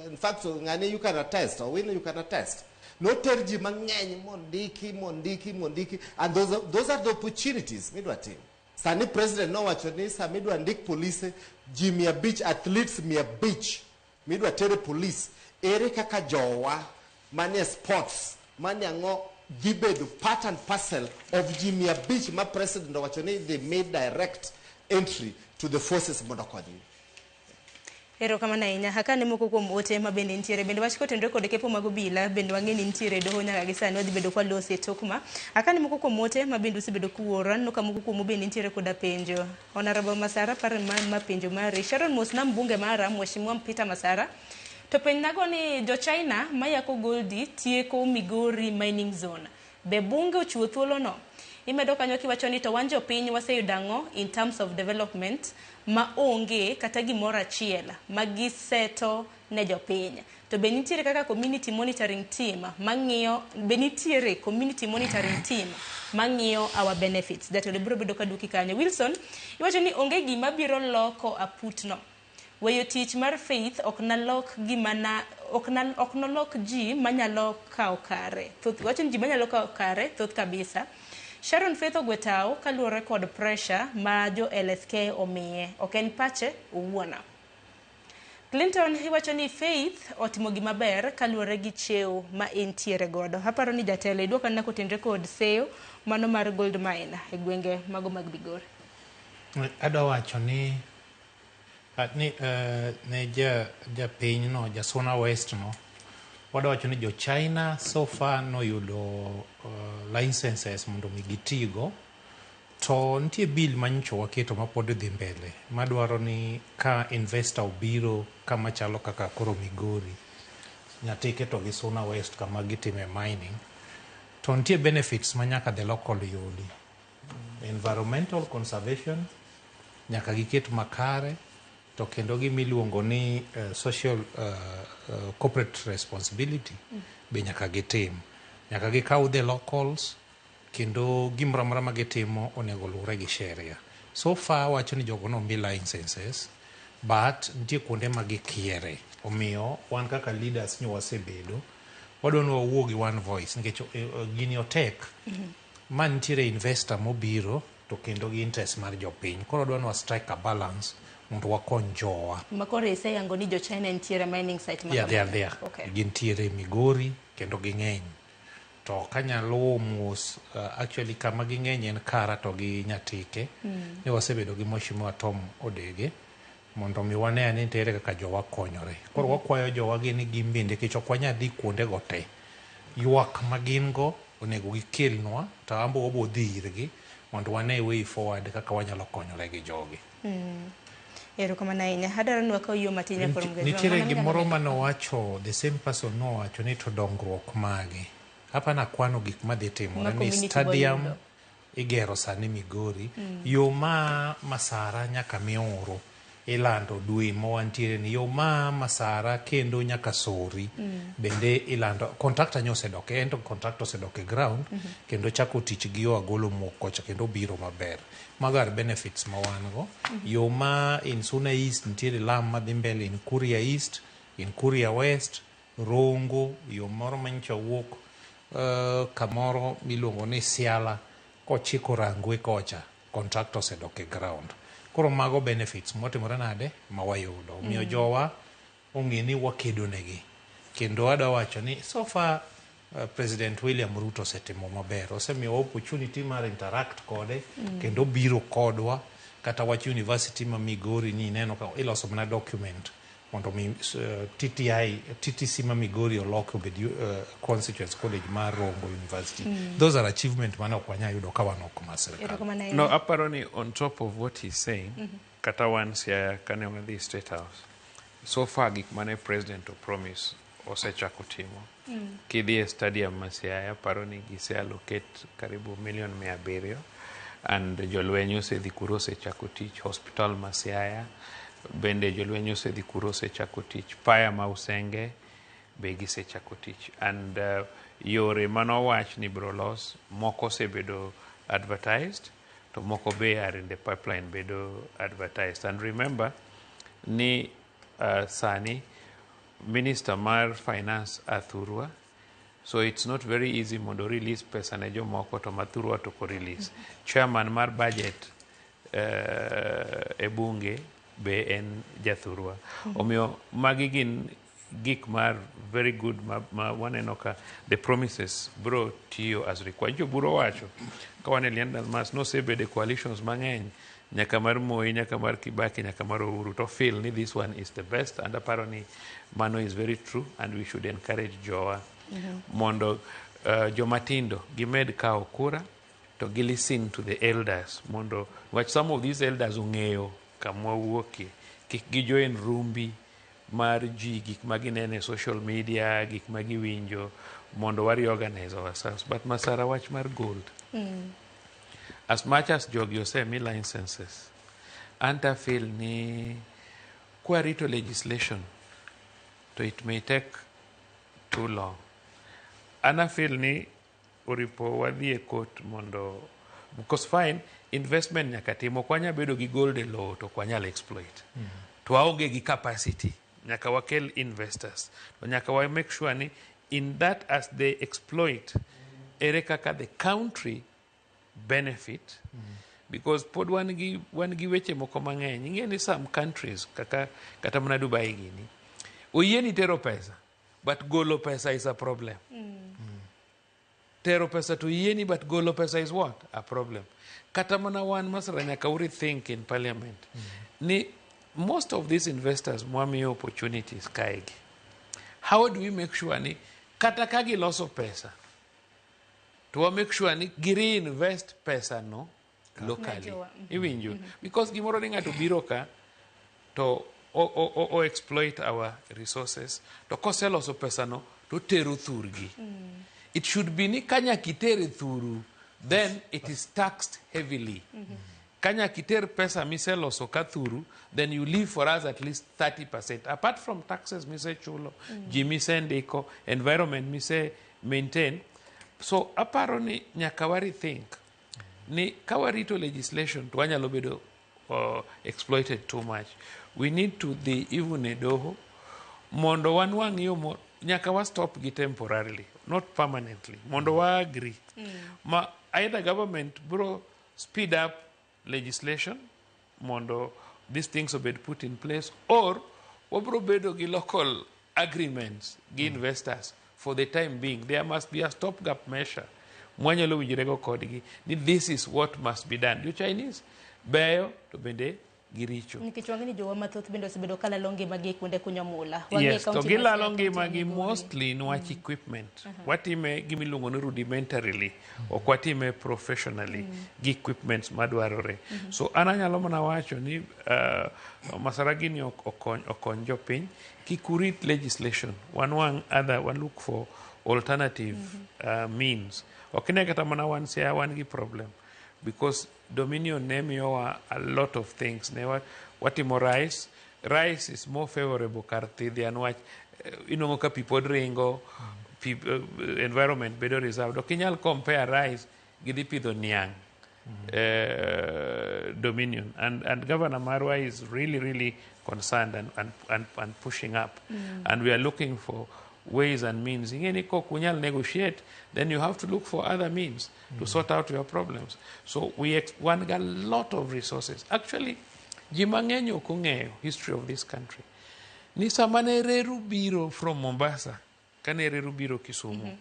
In fact, ngane you can attest. Owino you can attest. No terji mang'eny mondiki. And those are the opportunities. Midwa team. Sani president no wacho ni sa midwa ndik police ji 100 athletes 100 midwa tere police ere kaka jowa mane sports mane ang'o gibedo part and parcel of ji 100 ma president wacho ni they made direct entry to the forces mondo kodgi. Ero kama na inya hakane moko kuom ote ma bende ntiere bende wach kotendre kod kepo mag obila bende wang'eni ntiere doho nyaka gisani wadhi bedo kwa lose tokma hakane moko kuom ote ma bende usebedo kuoran no kama moko kuom bende ntiere kod penjo. Honorable Masara pare ma penjo mari Sharon Mosna mbunge mara Mheshimiwa Peter Masara to penj nago ni jo China mayako goldi tieko Migori mining zone be bunge ochiwo thuolo no imedo kanyo kiwacho ni to wan jopiny waseyudo ang'o in terms of development ma onge kata gimoro achiel ma giseto ne jopiny. To be nitiere kaka community monitoring team mang'iyo, be nitiere community monitoring team mang'iyo our benefits. Jatelo biro bedo kaduki kanyo. Wilson, iwacho ni onge gima biro loko aputno. Weyo tich mar Faith ok nalok gimana ok nolok ji manyalo kawo kare. Wacho ni ji manyalo kawo kare thoth kabisa. Sharon Faith ogwetao kaluwore kod pressure ma jo LSK omiye. Ok en pache owuona. Clinton iwacho ni Faith otimo gima ber kaluwore gi cheo ma entiere godo. Aparo ni jatelo idwoka na kotenre kod seyo mano mar gold mine e gwenge mago mag Bigori. Adwa wacho ni ne ja piny no, ja Suna West no, wadwa wacho ni jo China so far no yudo licenses mondo mi gitigo. To nitie bill manyocha waketo mapod dhi mbele madwaro ni ka investor obiro kama chalo kaka koro Migori nyati keto gi Suna West kama gitime mining, to nitie benefits manyaka the local yudi. Environmental conservation nyaka giket makare, to kendo gimiluongo ni social corporate responsibility be nyaka gitim. Nyaka gikaw the locals, kendo gimoro amora ma gitimo onego luwre gi sheria. So far wacho ni jogo no mi licenses, but nitie kuonde ma gikiere. Omiyo wan kaka leaders nyo wasebedo wadwa ni wawuo gi one voice nikech gini otek. Man nitiere investor mobiro to kendo gi interest mar jopiny. Koro wadwa ni strike a balance mondo wakony jowa. Makore iseyango ni jo China nitiere mining site ma there. Okay. Gintiere Migori kendo ging'eny. To kanyalo mos actually kama ging'eny en Kara to gi Nyatike. Ne wasebedo gi Mheshimiwa Tom Odege mondo mi wane ni tere kaka jowa konyore. Koro wakwayo jowa gi ni gimbinde kech ok wanyadhi kuonde go te. Ywak magin go onego gikelnwa to ambo obo dhi irgi mondo wane way forward kaka wanyalo konyore gi jogi. Ero kama naine hadara nwa ka yo matinya for mgezo. Nitiere gimoro manowacho, the same person no wacho ni to dongruok magi. Hapa na kwano gik madhi timore ni stadium igero sani Migori. Yo ma Masara nyaka Mioro ilando dwe mowantiere ni yo ma Masara kendo nyaka Sori bende ilando. Contractor nyosedoke, ento contractor sedoke ground kendo chako tich gi yo agolo mokocha kendo biro maber. Magar benefits mawango. Yo ma in Suna East nitiere lam madhi mbele in Kuria East, in Kuria West, Rongo, yo moro manyocha wuok kamoro miluongo ni Siala kochiko Rangwe kocha contractor sedoke ground. Koro mago benefits motimore nade mawayudo. Miyo jowa ong'e ni wakedo negi. Kendo adwa wacho ni so far President William Ruto setimo maber. Osemiyo opportunity mar interact kode kendo biro kodwa kata wach university ma Migori ni neno ka iloso mana document mondo mi TTC ma Migori oloko obed Constituency College mar Rongo University. Those are achievement mana okwanya yudo ka wan ok masirikal. No, aparo ni on top of what he's saying, kata wan siya kane wadhi State House, so far gik mane president o promise osechako timo. Kidhi e stadium ma Siaya, aparo ni gise allocate karibu $1,700,000 and jolwenyo osedhi kuro osechako tich. Hospital ma Siaya bende jolwenyo osedhi kuro osechako tich. Paya ma Usenge be gisechako tich. And yore manowach ni bro los moko osebedo advertised to moko be are in the pipeline bedo advertised. And remember ni sani Minister mar Finance Athurwa, so it's not very easy mondo release pesa ne jomoko to Mathurwa to ko release. Chairman mar budget e bunge be en Jathurwa. Omiyo magi gin gik mar very good ma waneno ka the promises bro tiyo as required. Jo buro wacho ka wane liendan mas no sebede coalitions mang'eny nyaka mar Moi, nyaka mar Kibaki, nyaka mar Uhuru to feel ni this one is the best, and aparo ni mano is very true, and we should encourage jowa mondo jomatindo gimed kao kura to gi listen to the elders mondo watch some of these elders ung'eyo kamwa wuokie, kik gi join rumbi mar ji gik maginene social media, gik magiwinjo mondo wari organize ourselves. But Masara wach mar gold. as much as jogi osemi licenses, anta feel ni kwarito legislation to it may take too long. Ana feel ni oripo wadhi e court mondo, because fine investment nyaka timo, kwanya bedo gi gold e lowo to kwanyal exploit. To waonge gi capacity, nyaka wakel investors. To nyaka wa make sure ni in that as they exploit, ere kaka the country benefit, because pod wan gi weche moko mang'eny. Ing'e ni some countries kaka kata mana Dubai gini oyieni tero pesa, but golo pesa is a problem. Tero pesa to yieni, but golo pesa is what? A problem. Kata mana wan Masara nyaka uri think in parliament. Ni most of these investors mwami opportunities kaegi. How do we make sure ni kata kagi loss of pesa to wa make sure ni giri invest pesa no locally? Iwinjo? Because gimoro ni ng'ato biro ka to o exploit our resources to kose loso pesa no to tero thurgi. It should be ni kanya kitere thuru, then it is taxed heavily. Kanya kiter pesa mise loso ka thuru, then you leave for us at least 30%. Apart from taxes mise chulo, ji mise ndiko, environment mise maintain. So aparo ni nyakawari think ni kawarito legislation to wanyalo bedo exploited too much. We need to the even edoho mondo wanwang yo nyaka wa stop gi temporarily, not permanently. Mondo wa agree. Ma either government bro speed up legislation mondo these things will be put in place, or wabro bedo gi local agreements gi investors for the time being. There must be a stopgap measure. Mwanyalo wijirego kodgi ni this is what must be done. The Chinese beyo to bende giricho. Nikichwangini jowa mathoth bendo sibedo kala longi magi kunde kunyamula. Yes, to gila longi magi mostly nwach equipment. Watime gimilungo ni rudimentarily o kwatime professionally gi equipments madwarore. So ananyalo mana wacho ni Masara gini okon jopiny kikurit legislation. One look for alternative means. Okine kata mana one say one gi problem. Because Dominion name you a lot of things. Watimo rice is more favorable karti than what inongoka people ringo, environment better reserved. Okinyal compare rice gidi pido niang Dominion, and Governor Marwa is really concerned and pushing up, and we are looking for ways and means. Ingeniko kunyal negotiate, then you have to look for other means to sort out your problems. So we want a lot of resources. Actually, jimangenyo kungeyo history of this country. Ni samane reru biro from Mombasa, kane reru biro Kisumu.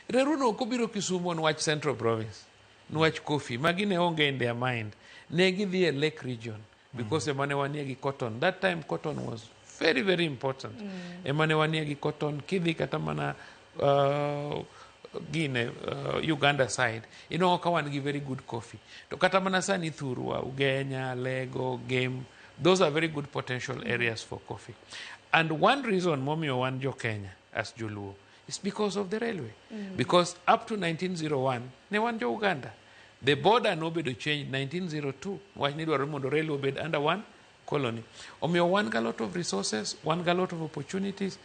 Reru no kubiro Kisumu on watch Central Province, no watch coffee. Magine onge in their mind. Negi the Lake region because the manewaniagi cotton. That time cotton was very important. Emanewaniagi cotton kidhi katamana Guinea, Uganda side. You know, kawan give very good coffee. To katamana sani thurua, Ugenya, Lego, Game. Those are very good potential areas for coffee. And one reason Momi Owanjo Kenya as Juluo is because of the railway. Because up to 1901, ne wanjo Uganda. The border nobody changed 1902. Why need a railway bed under one colony? Omio one got a lot of resources, one got a lot of opportunities.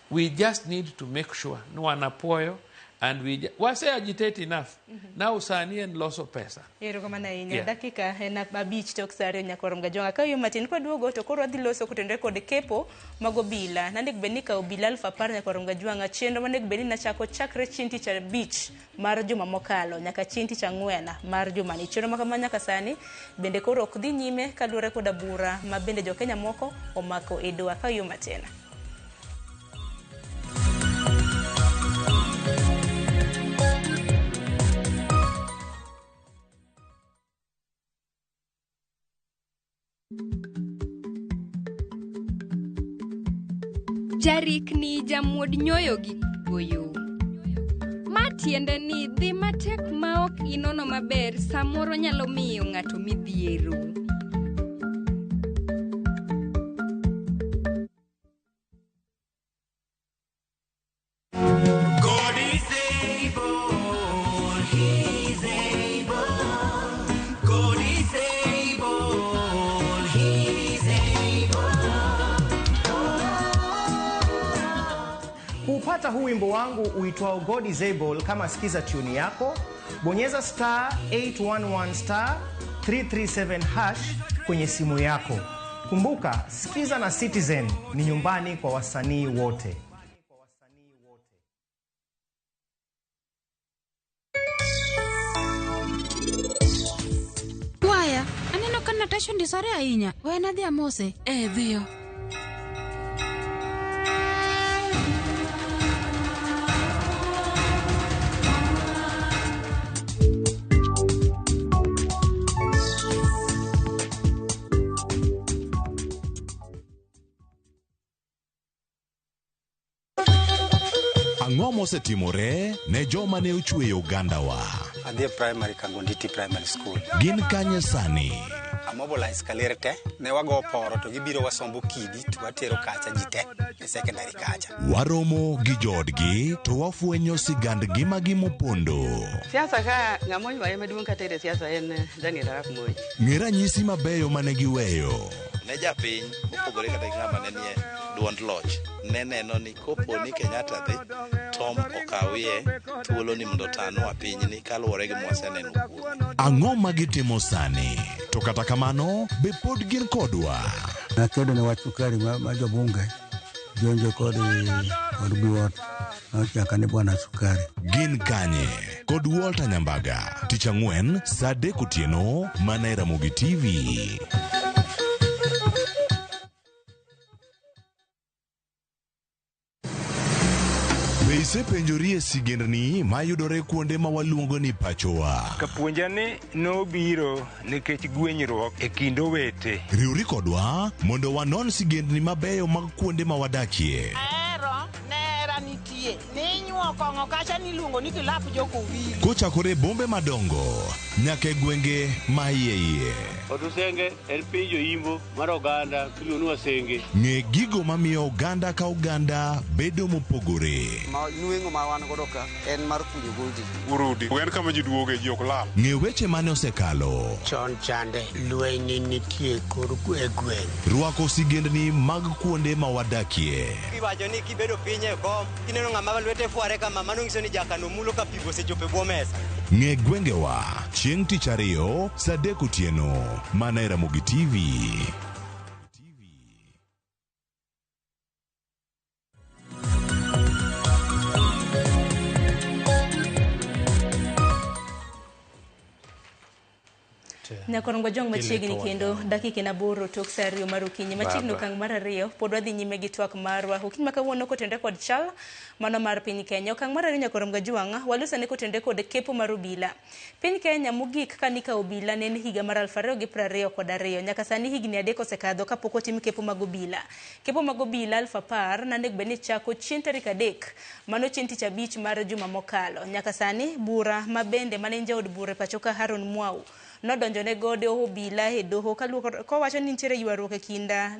We just need to make sure no one apoyo, and we was agitate enough. Now sani and loss of pesa. Ero kama na inya dakika na beach talk sare nyakoro mgajonga kayo matin kwa duogo to koro adhi loso kutendere kod kepo magobila nandik benika obila alfa par nyakoro mgajonga chendo manek beni na chakre chinti cha beach mar juma mokalo nyaka chinti cha ngwena mar juma ni chendo makamanya kasani bende koro ok dhi nyime kaluore koda bura ma bende jo Kenya moko omako edwa kayo matena. Jarik ni jamuod nyoyo gi goyo. Matiende ni dhi matek ma ok inono maber samoro nyalo miyo ng'ato midhiero. God is able, He is able. Kupata huu wimbo wangu uitwao God is Able kama sikiza tune yako, bonyeza *811 *337# kwenye simu yako. Kumbuka, Sikiza na Citizen ni nyumbani kwa wasanii wote. Waya, aneno ka Natasha ndisore ahinya. Wena dhi amose. Dhiyo. Ang'o mosetimore ne joma ne ochweyo Ugandawa? Adhi primary Kangonditi Primary School. Gin kanye sani? Amobilize kalerte ne wago poro to gibiro wasombo kidi to watero kacha jite e secondary kacha. Waromo gi jodgi to wafwenyo sigandgi magimo Opondo. Siasa ka ng'amoi wae maduong' kata e siasa en Daniel Arap Moi. Ng'e ranyisi mabeyo mane giweyo. Ne japiny opogore kata ng'ama ne nie duond loch ne neno ni kopo ni Kenyatta dhi Tom okawie thuolo ni mondo tano apinyni kaluwore gi mwaseneno kuom. Ang'o magitimo sani? To kata kamano be pod gin kodwa. Nakedo ne wach sukari ma jobunge jonjo kod buot nochaka ni bwana sukari. Gin kanye kod Walter Nyambaga tich ang'wen saa 3 otieno mana e Ramogi TV. Isepenjori e sigendni mayudore kuonde ma waluongo ni pachowa. Kapuonjani nobiro nikech gwenyruok e kind owete. Riwri kodwa mondo wanon sigendni mabeyo mag kuonde ma wadakie. Nera nitie. Ninyuo kong'o kacha niluongo ni kilap jokowili. Kochakore bombe madongo nyaka e gwenge ma iye. Odusenge en piny joimbo mar oganda iluongo ni wasenge. Ng'e gigo mamiyo oganda ka oganda bedo mopogore. Nueng'o ma wan godo ka en mar kunyo goldi. Urudi, en kama ji duoge ji ok lal. Ng'e weche mane osekalo. Chon chande lweny nitie kor e gweng'. Rwako sigendni mag kuonde ma wadakie. Iwacho ni kibedo piny e kom, kineno ng'ama lwete fuare kama mano ng'iso ni jakano mulo ka pigo osechopo e bwo mesa. Ng'e gwengewa chieng' tich ariyo saa 3 otieno mana e Ramogi TV. Nyakorongwa jong machiegni kendo dakika na boro tok saa 2 mar okinyi machiegni okang' mar 2 pod wadhi nyime gi twak marwa okinyi makawuono kotendre kod chal mano mar piny Kenya. Okang' mar 2 Nyakorongwa jwang' walusane kotendre kod kepo mar obila. Piny Kenya mogik kanika obila ne en higa mar 2022 nyaka sani higni 3 osekadho kapok otim kepo mag obila. Kepo mag obila 1010 nanego beni chako chieng' tarik 3 mano chieng' tich abich mar juma mokalo. Nyaka sani bura mabende mane njaod bura pachoka Haron Mwau nodonjone gode obila e doho kowacho ni nitiere ywaruok e kinda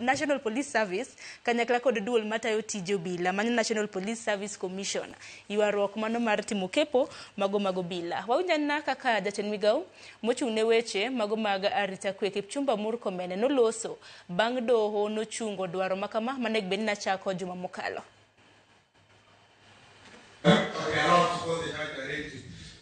National Police Service kanyakla kod duol matayo tije obila manyo National Police Service Commission. Ywaruok mano mar timo kepo mago mag obila. Wawinjana kaka jatend migao mochung'ne weche mago mag arita kwe Kipchumba Murkomen noloso bang' doho nochungo dwaro makama manego beni na chako juma mokalo.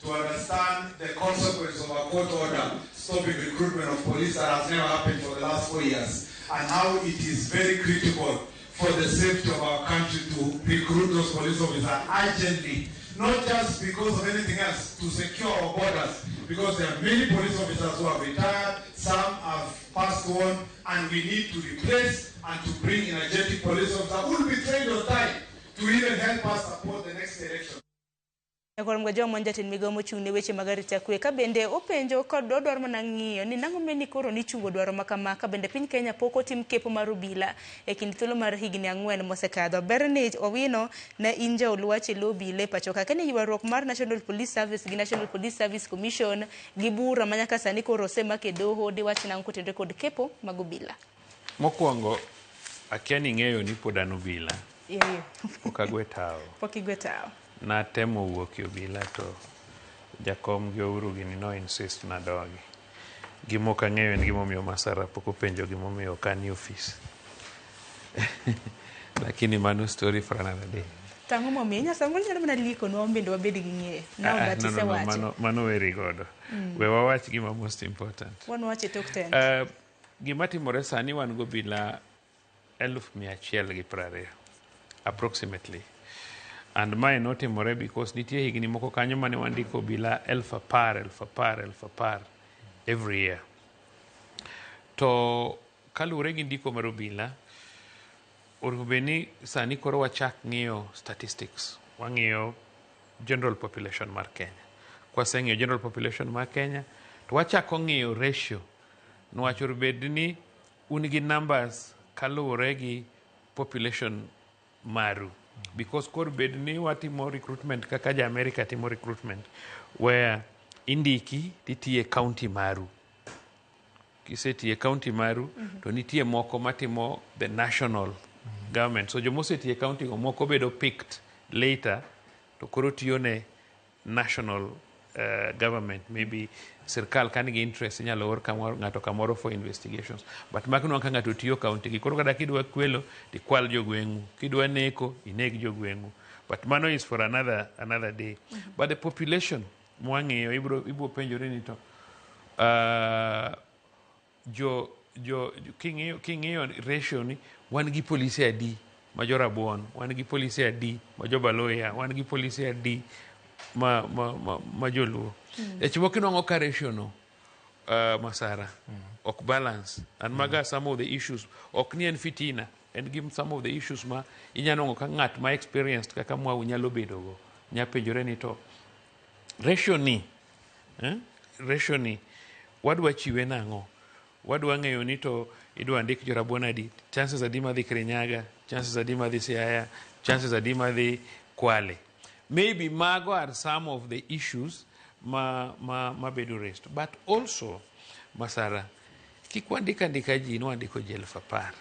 To understand the consequence of a court order stopping recruitment of police that has never happened for the last 4 years, and how it is very critical for the safety of our country to recruit those police officers urgently, not just because of anything else, to secure our borders, because there are many police officers who have retired, some have passed on, and we need to replace and to bring energetic police officers who will be trained on time to even help us support the next election. Nyakorongwa joma jatend migao mochung'ne weche mag arita kwe ka bende openjo kod dwaro mana ng'iyo ni nang'o meni koro ni chungo dwaro makama ka bende piny Kenya pok otim kepo mar obila e kind thuolo mar higni 4 mosekadho. Berne Owino ne in jaoluwache lobile pachoka kani ywaruok mar National Police Service gi National Police Service Commission gi bura manyaka sani koro osemake doho de wach nang'o kotendre kod kepo mag obila. Mokwongo akia ni ng'eyo ni pod an obila. Pok igwe tao. Na temo wuok e obila to jakom gi Ouru gini no insist na dogi. Gimok ang'eyo en gimomiyo Masara pok openjo gimomiyo kani office. Lakini mano story for another day. Tango momiyo nyasa ngol nyalo mana liko no bende wabed gi ng'e. Now that is a watch. Mano weri godo. We wawach gima most important. Wan wache tok ten. Gima timore sani wan go bila 1,120 approximately. And mae notimore because nitie higni moko kanyo mane wandiko bila 10,000 every year. To kaluwore gi ndiko mar obila, orubeni sani koro wachak ng'iyo statistics. Wang'iyo general population mar Kenya. Kwaseng'iyo general population mar Kenya, to wachako ng'iyo ratio. Nwach orubedni un gi numbers kaluwore gi population maru. Because kor bedni watimo recruitment kaka ja America timo recruitment where indiki titie county maru. Kisetie county maru to nitie moko matimo the national government. So jomosetie county go moko bedo picked later to koro tione national government. Maybe sirkal kan gi interest inyalo or ng'ato kamoro for investigations. But makino ka ng'ato tiyo county gi koro kada kidwa kwelo tikwal jogweng'u, kidwa neko ineg jogweng'u. But mano is for another day. But the population mwang'iyo ibro penjore ni to king'iyo ratio ni wan gi polisi adi ma jo Rabuon, wan gi polisi adi ma jo Baloya, wan gi polisi adi ma joluo. Echimo kinwango ka ratio no Masara ok balance and maga some of the issues ok ni en fitina and give some of the issues ma inyanongo ka ng'at ma experienced kaka mwa nyalo bedo go nya penjore ni to ratio ni wadwa chiwe nang'o, wadwa ng'eyo ni to idwa ndik jo Rabuon adi, chances adi madhi Kirinyaga, chances adi madhi Siaya, chances adi madhi Kwale. Maybe mago are some of the issues ma bedo raised. But also, Masara, kik wandika ji nwandiko ji 10,000.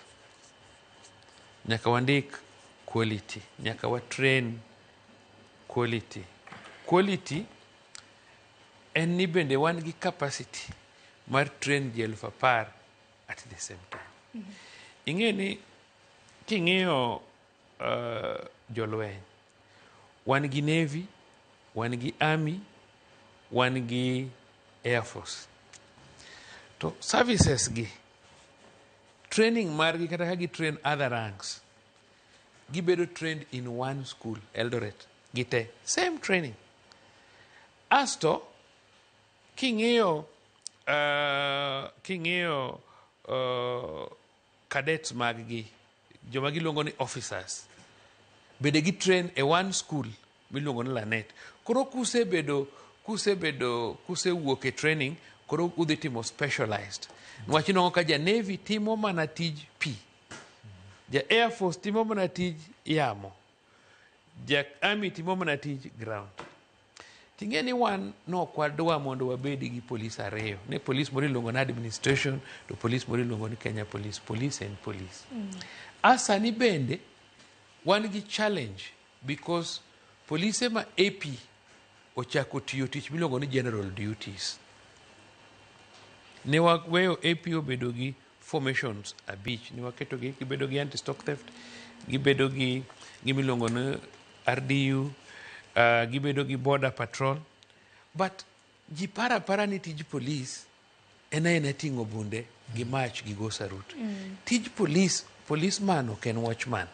Nyaka wandik quality. Nyaka wa train quality. Quality en ni bende wan gi capacity mar train ji 10,000 at the same time. Ing'e ni king'iyo jolweny, wan gi Navy, wan gi Army, wan gi Air Force. To services gi, training margi kata ka gi train other ranks, gibedo trained in one school, Eldoret, gite, same training. Asto, king'iyo cadets maggi, joma giluongo ni officers, bede gi train e one school miluongo ni Lanet. Koro kusewuok e training, koro udhi timo specialized. Nwach inongo ka ja Navy timo mana tij pi, ja Air Force timo mana tij yamo, ja Army timo mana tij ground. Ting'e ni wan nokwadwa mondo wabed gi police ariyo. Ne police moro iluongo ni administration to police moro iluongo ni Kenya Police. Police and police. Asa ni bende wan gi challenge because police ma AP ochako tiyo tich miluongo ni general duties. Ne waweyo AP obedo gi formations abich. Ne waketo gi gibedo gi anti-stock theft, gibedo gi gimiluongo ni RDU, gibedo gi border patrol. But ji para ni tij police ena ting'o bunde gi mach gi go sarut. Tij policeman ok en watchman.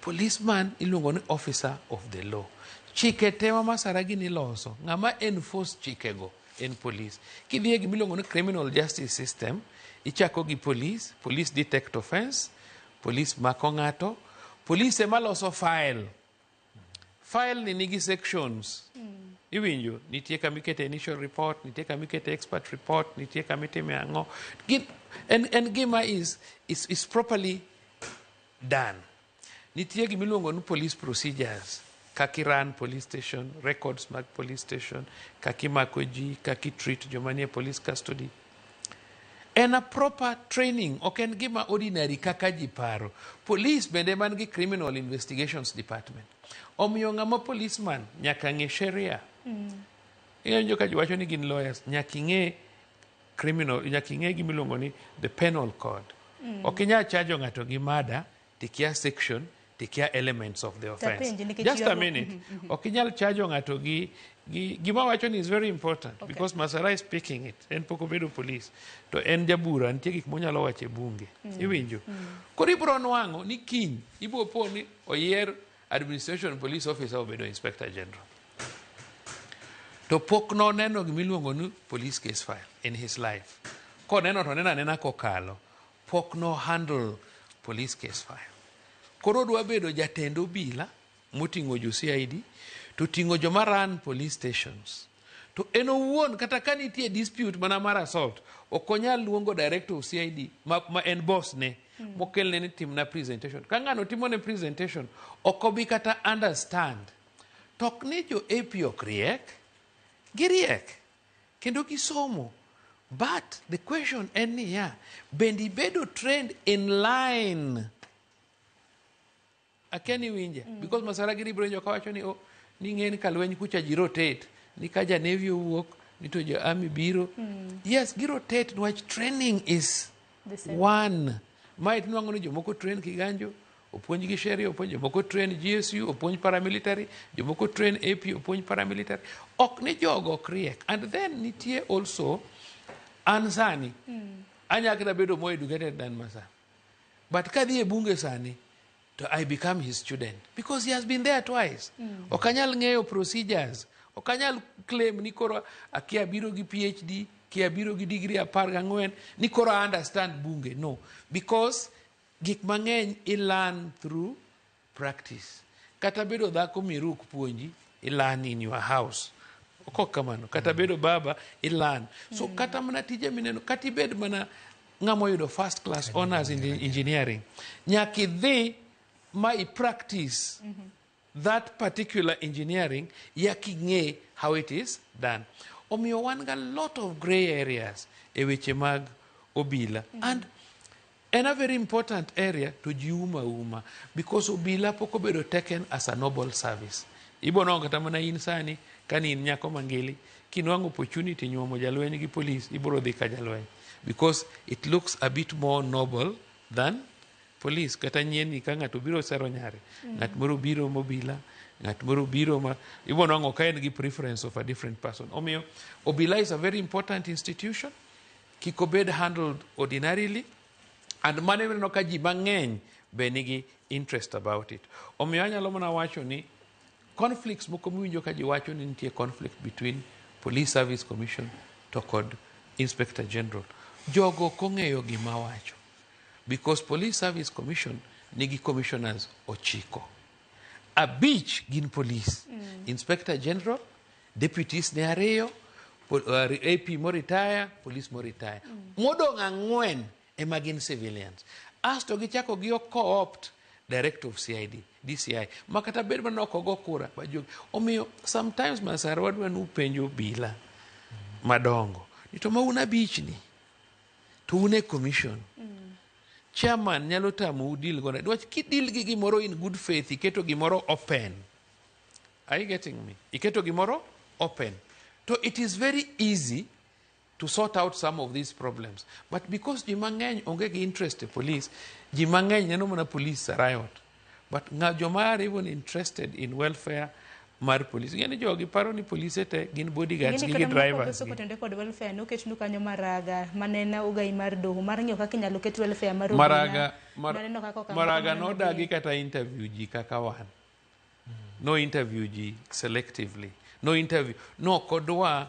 Policeman iluongo ni officer of the law. Chike tema Masara gini loso, ng'ama enforce chike go en police. Kidhiye gimiluongo ni criminal justice system, ichako gi police detect offense, police mako ng'ato, police ema loso file ni nigi sections. Iwinjo, nitie kama ikete initial report, nitie kama ikete expert report, nitie kama itime ang'o. And gima is properly done. Nitie gimiluongo ni police procedures, kaki run police station, records mag police station, kaki mako ji, kaki treat joma nie police custody. En a proper training, ok en gima ordinary kaka ji paro. Police bende man gi criminal investigations department. Omiyo ng'ama policeman nyaka ng'e sheria. Ing'e ka jiwacho ni gin lawyers, nyaka ing'e criminal, nyaka ing'e gimiluongo ni the penal code. Ok inyal chajo ng'ato gi mada, tikia section, tikia elements of the offense. Tapenji, nikech Just a yuago- minute. Okinyal charge ng'ato gi gima wacho ni is very important Okay. because Masara is speaking it. En pok obedo police. To en jabura, nitie gik monyalo wacho e bunge. Iwinjo? Koro ibiro nwang'o ni kiny ibiro po ni oyier administration police officer obedo inspector general. To pok noneno gimiluongo ni police case file in his life. Koneno to nena nena kokalo. Pok no handle police case file. Koro dwa bedo jatend obila moting'o jo CID to ting'o joma run police stations. To en owuon kata ka nitie dispute mana mar assault ok onyal luongo director of CID ma en boss ne mokelne ni timna presentation. Ka ng'ano timone presentation ok obi kata understand. Tok ni jo AP ok riek, giriek kendo gisomo. But the question en niya, bendi bedo trained in line. Akiani winje because Masara giri bronjo kawacho ni ni ng'en ka lweny kucha ji rotate ni ka ja navy owuok ni to ja army biro. Yes, gi rotate nwach training is one. Might nwang'o ni jomoko train Kiganjo, opuonj gi sheria, opuonj jomoko train GSU, opuonj paramilitary, jomoko train AP, opuonj paramilitary. Ok ni jogo ok riek. And then nitie also ansani. Anyakita bedo more educated than Masara. But kadhi e bunge sani, to I become his student because he has been there twice. Okanyal ng'eyo procedures. Okanyal claim ni koro akia biro gi PhD, kia biro gi degree 14 ni koro understand bunge. No, because gik mang'eny learn through practice. Kata bedo dhako miruk puonji, learn in your house. Okok kamano. Kata bedo baba, learn. So kata mana tije mineno, kati bed mana ng'amo yudo first class honors in engineering. Nyaki dhi my practice that particular engineering yaking'e how it is done. Omiyo wan ga lot of gray areas e weche mag obila. And a very important area to jiuma because obila pok obedo taken as a noble service. Ibo no kata mana in sani kani in nyako mangili kinwango opportunity nyuomo jalweny gi police ibro dhi ka jalweny because it looks a bit more noble than police. Kata nyieni ka ng'ato biro sero nyare, ng'at moro biro mobila, ng'at moro biro ma ibo nwang'o ka en gi preference of a different person. Omiyo obila is a very important institution. Kik obed handled ordinarily and mane no ka ji mang'eny be nigi interest about it. Omiyo anyalo mana wacho ni conflicts moko miwinjo ka ji wacho ni nitie conflict between Police Service Commission to kod Inspector General. Jogo kong'eyo gima wacho. Because Police Service Commission nigi commissioners ochiko. Abich gin police. Inspector General, deputies ne ariyo, AP mo retire, police mo retire. Modong 4 ema gin civilians. Asto gichako gi co-opt director of CID, DCI. Makata bed manoko go kura. Omiyo sometimes Masara wadwa nupenjo bila madongo. Nito mauna beach ni. To une commission. Chairman nyalo tamo udil gona. Dwach kidil gi gimoro in good faith, iketo gimoro open. Are you getting me? Iketo gimoro open. So it is very easy to sort out some of these problems. But because jimang'eny onge gi interest in police, jimang'eny neno mana police riot. But joma are even interested in welfare mar police. Ngeni jogi paro ni police te gin bodyguards gi drivers. Ngini kata kod welfare no ketnu kanyo maraga manena ugai mar doho mar ng'yo kaka inyalo ket welfare mar Maraga no dagi kata interview ji kaka wan. No interview ji selectively. No interview. No kodwa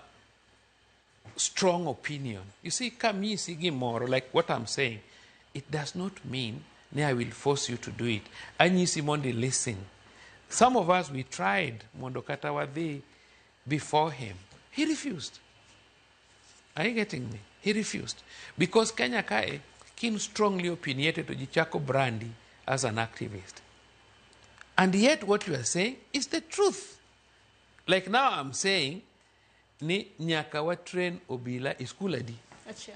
strong opinion. You see, kami sigi more like what I'm saying. It does not mean I will force you to do it. Anyisi mondi listen. Some of us, we tried mondo kata wadhi before him. He refused. Are you getting me? He refused. Because Kenya kae, kin strongly opinionated to Jichako Brandi as an activist. And yet what you are saying is the truth. Like now I'm saying, ni nyaka wa train obila iskuladi. Achia.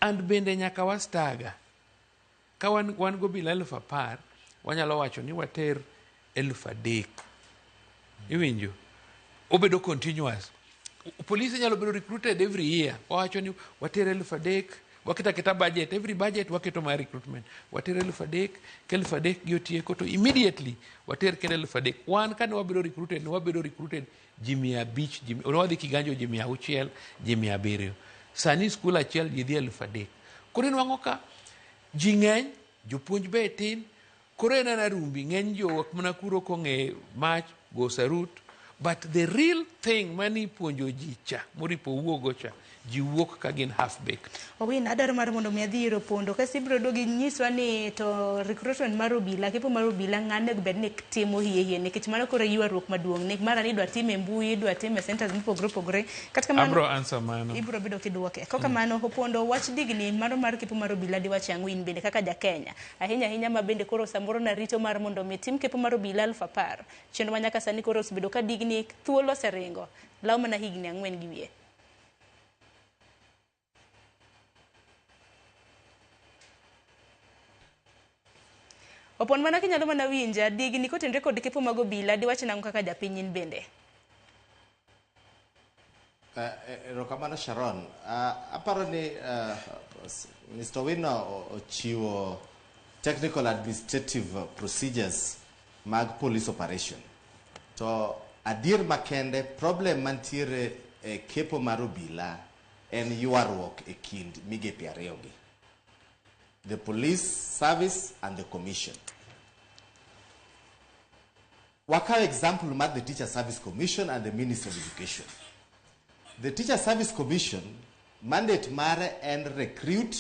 And bende nyaka wa staga. Ka wan go bila 10,000, wanyalo wacho ni water 3,000. Iwinjo? Obedo continuous. Police nyalo bedo recruited every year. Wacho ni water 3,000, waketa keta budget, every budget waketo mar recruitment, water 3,000 ke 3,000 gi otieko to immediately water kende 3,000. Wan kane wabedo recruited ji 500, wadhi kiganjo ji 600, ji 700. Sani skul achiel ji dhi 3,000. Koro inwang'o ka ji ng'eny, jopuonj be tin, koro en rumbi ng'eny jowuok mana kuro kong'e mach go sarut, but the real thing mani puonjo ji cha moripo wuogo cha ji wuok ka gin half baked. Owino, adwaro mar mondo mi adhi ir Opondo kasi biro dogi nyiswa ni to recruitment mar obila, kepo mar obila ng'ane bed ni timo hie nikech mano koro ywaruok maduong' ni mara ni dwa time mbui, dwa time centers mopogore kata kamano abro answer mano ibro bedo kiduoke kaka mano. Opondo, wach digni mano mar kepo mar obila di wach ang'o in bende kaka ja Kenya ahinya ma bende koro samoro na rito mar mondo mi tim kepo mar obila 10,000 chenro manyaka sani koro osebedo ka digni thuolo seringo law mana higni 4 gi wiye. Opon mana kinyalo mana winja digni kotenre kod kepo mag obila di wach nango kaka japiny in bende. Erokamano Sharon. Aparo ni Mr. Owino ochiwo technical administrative procedures mag police operation. To adier makende problem mantiere e kepo mar obila en ywaruok e kind migepe ariyogi, the police service and the commission. Wakaw example mag the Teacher Service Commission and the Ministry of Education. The Teacher Service Commission mandate mare and recruit,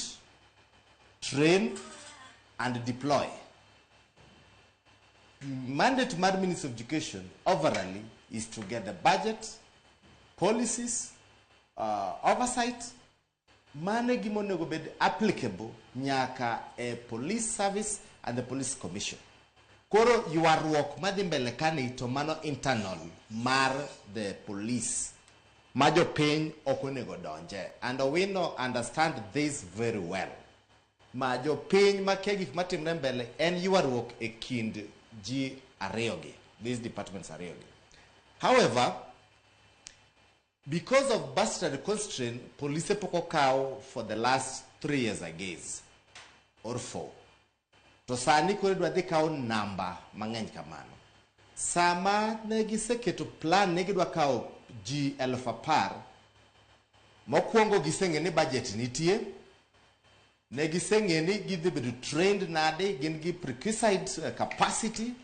train and deploy. Mandate mar Ministry of Education overall is to get the budget, policies, oversight, mane gimonego bed applicable nyaka a police service and the police commission. Koro ywaruok madhi mbele kani to mano internal mar the police. Majo piny okonego donje. And Owino understand this very well. Majo piny makegik matimre mbele en ywaruok e kind ji ariyogi. These departments ariyogi. However, because of budgetary constraint, police poko kaw for the last 3 years I guess, or 4. To sani kore dwa dhi kaw namba mang'eny kamano. Sama negi seketo plan negi dwa kaw ji 10,000, mokwongo giseng'e ni budget nitie, negi seng'e ni gidhi bedo trained nade, gin gi prerequisite capacity.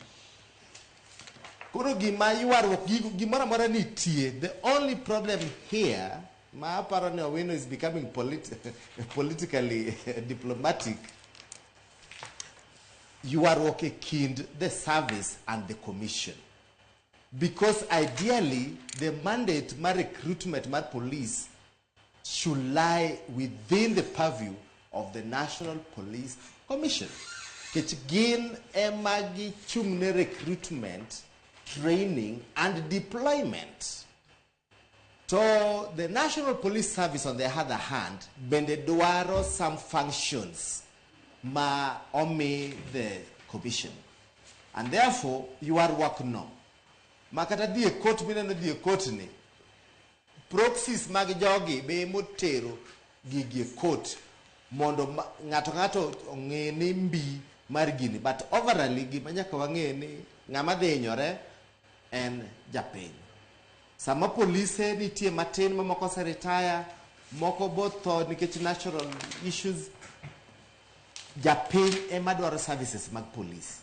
Koro gima ywaruok gimora mora nitie. The only problem here, ma aparo ni Owino is becoming politically diplomatic, ywaruok e kind the service and the commission. Because ideally, the mandate my recruitment my police should lie within the purview of the National Police Commission. Ketgin emagi chungne recruitment, training and deployment. So the National Police Service, on the other hand, bende duaro some functions ma omi the commission. And therefore, you are working no. Makata die court mineno die court ni. Proxies mag jogi be motero gigi court mondo ng'ato ong'e ni mbi mar gini. But overall gima nyaka wang'e ni ng'ama dhi hinyore en japiny. Sama police nitie matin mamoko se retire, moko both nikech natural issues, japiny ema dwaro services mag police.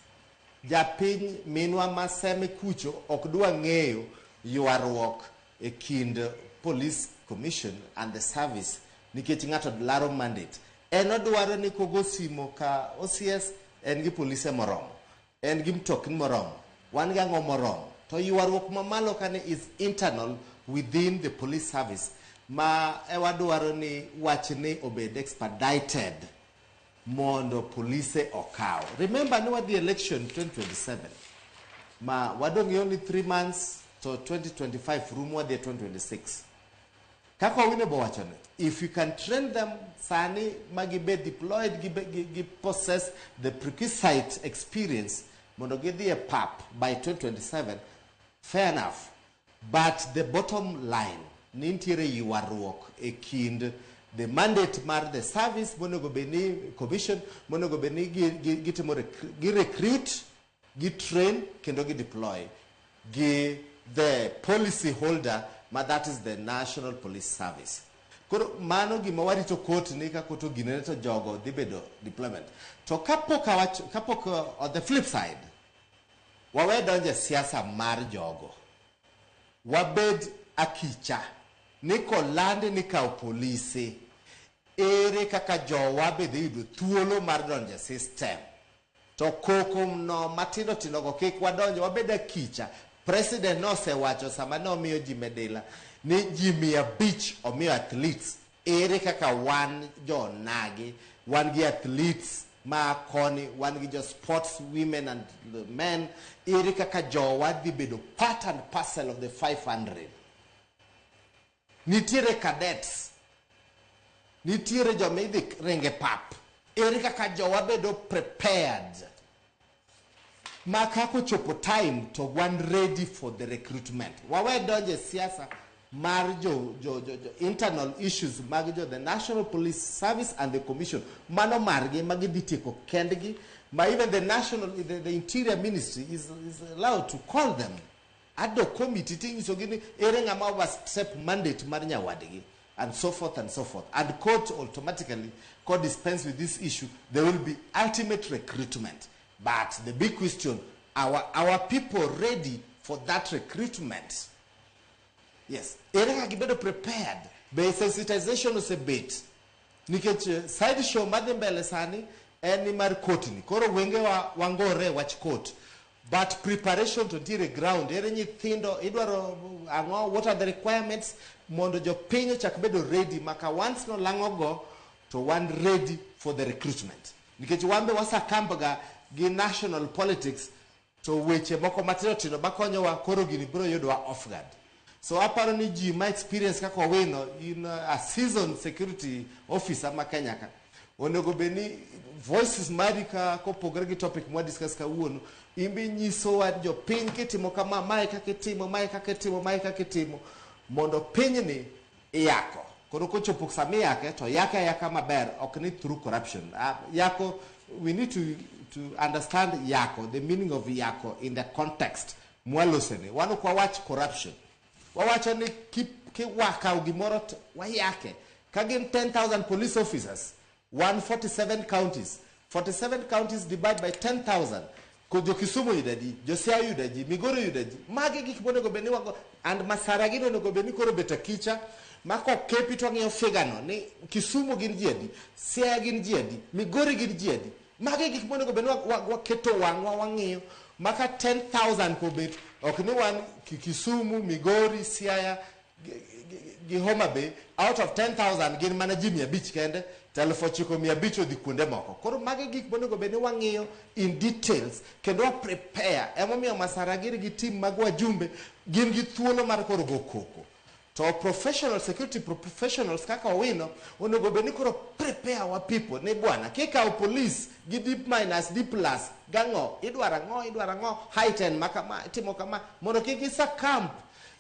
Japiny minwa maseme kucho ok dwa ng'eyo ywaruok e kind police commission and the service nikech ng'ato laro mandate. En odwaro ni kogo simo ka OCS en gi police moromo, en gi mtokni moromo, wan gi ang'o moromo. To ywaruok mamalo kane is internal within the police service ma ewadwaro ni wachni obed expedited mondo police okaw. Remember ni the election 2027 ma wadongi only 3 months to 2025 rumo the 2026. Kako Owino bo wachone, if you can train them sani magi be deployed gi possess the prerequisite experience mondo gidhi a pap by 2027, fair enough. But the bottom line, nintiere ywaruok e kind the mandate mar the service monego beni commission monego beni gitimo gi recruit gi train kendo gi deploy gi the policy holder that is the National Police Service. Koro mano gima warito court ni ka koto ginene to jogo dhi bedo deployment. To kapok on the flip side wawe donje siasa mar jogo wabed akicha ni kolandi ni kao polisi ere kaka jowa bedhi yudo thuolo mar donje system to koko no matindo tinogo kik wadonje wabed akicha. President no se wacho sama no miyo ji medela ni ji 500 omiyo athletes ere kaka wan jo nagi wan gi athletes ma koni wan gi jo sports women and men ere kaka jo wadhi bedo part and parcel of the 500. Nitiere cadets nitiere jo midhi renge pap ere kaka jo wabedo prepared makako chopo time to one ready for the recruitment. Wawe donje siasa mar jo internal issues mag jo the National Police Service and the Commission mano margi magiditiko kendgi ma even the Interior Ministry is allowed to call them ado committee thing so gini ere ngama was step mandate mar nyawadgi and so forth and court automatically court dispense with this issue. There will be ultimate recruitment. But the big question, our people ready for that recruitment? Yes. Ereka kibedo prepared. Be sensitization is a bit. Nikech side show madembele sani eni mar court ni. Koro wenge wangore watch court. But preparation to the ground. Ere nyithindo idwaro ango what are the requirements mondo jo pinyo chakbedo ready maka once no langogo to one ready for the recruitment. Nikech wambe wasa kambaga gi national politics to weche moko matino tino makonyo wa koro gini bro yodo wa off guard. So aparo ni ji my experience kako Owino in a seasoned security officer ma Kenya ka onego beni voices marika ko pogre gi topic mwa discuss ka uono imbi nyiso wa jo piny kitimo kama mai ka kitimo mondo piny ni yako koro ko chopo sami yake to yaka maber ok ni through corruption. Yako we need to understand yako, the meaning of yako in the context. Mwalosene wano kwa watch corruption wawacha ni ki waka ugimoro wa yake kagin 10,000 police officers 147 counties 47 counties divided by 10,000 ko jo Kisumu yudadi jo Siaya yudadi Migori yudadi magi gik monego beni wago and Masara gino onego beni koro beta kicha mako kepi to ng'eyo figano ni Kisumu gin jiadi Siaya gin jiadi Migori gin jiadi magi gik monego beni waketo wang'eyo maka 10,000 ko bet ok ni wan Kisumu Migori Siaya gi Homa Bay out of 10,000 gin mana ji 500 kende telefon chiko 500 odhi kuonde moko koro magi gik monego beni wang'iyo in details kendo wa prepare emomiyo Masara giri gi team mag wajumbe gin gi thuolo mar koro go koko to professional security professionals kaka Owino onego beni koro prepare our people ni bwana kika police gi D- D+ gango idwara ngo heighten makama timo kama mondo kikisa camp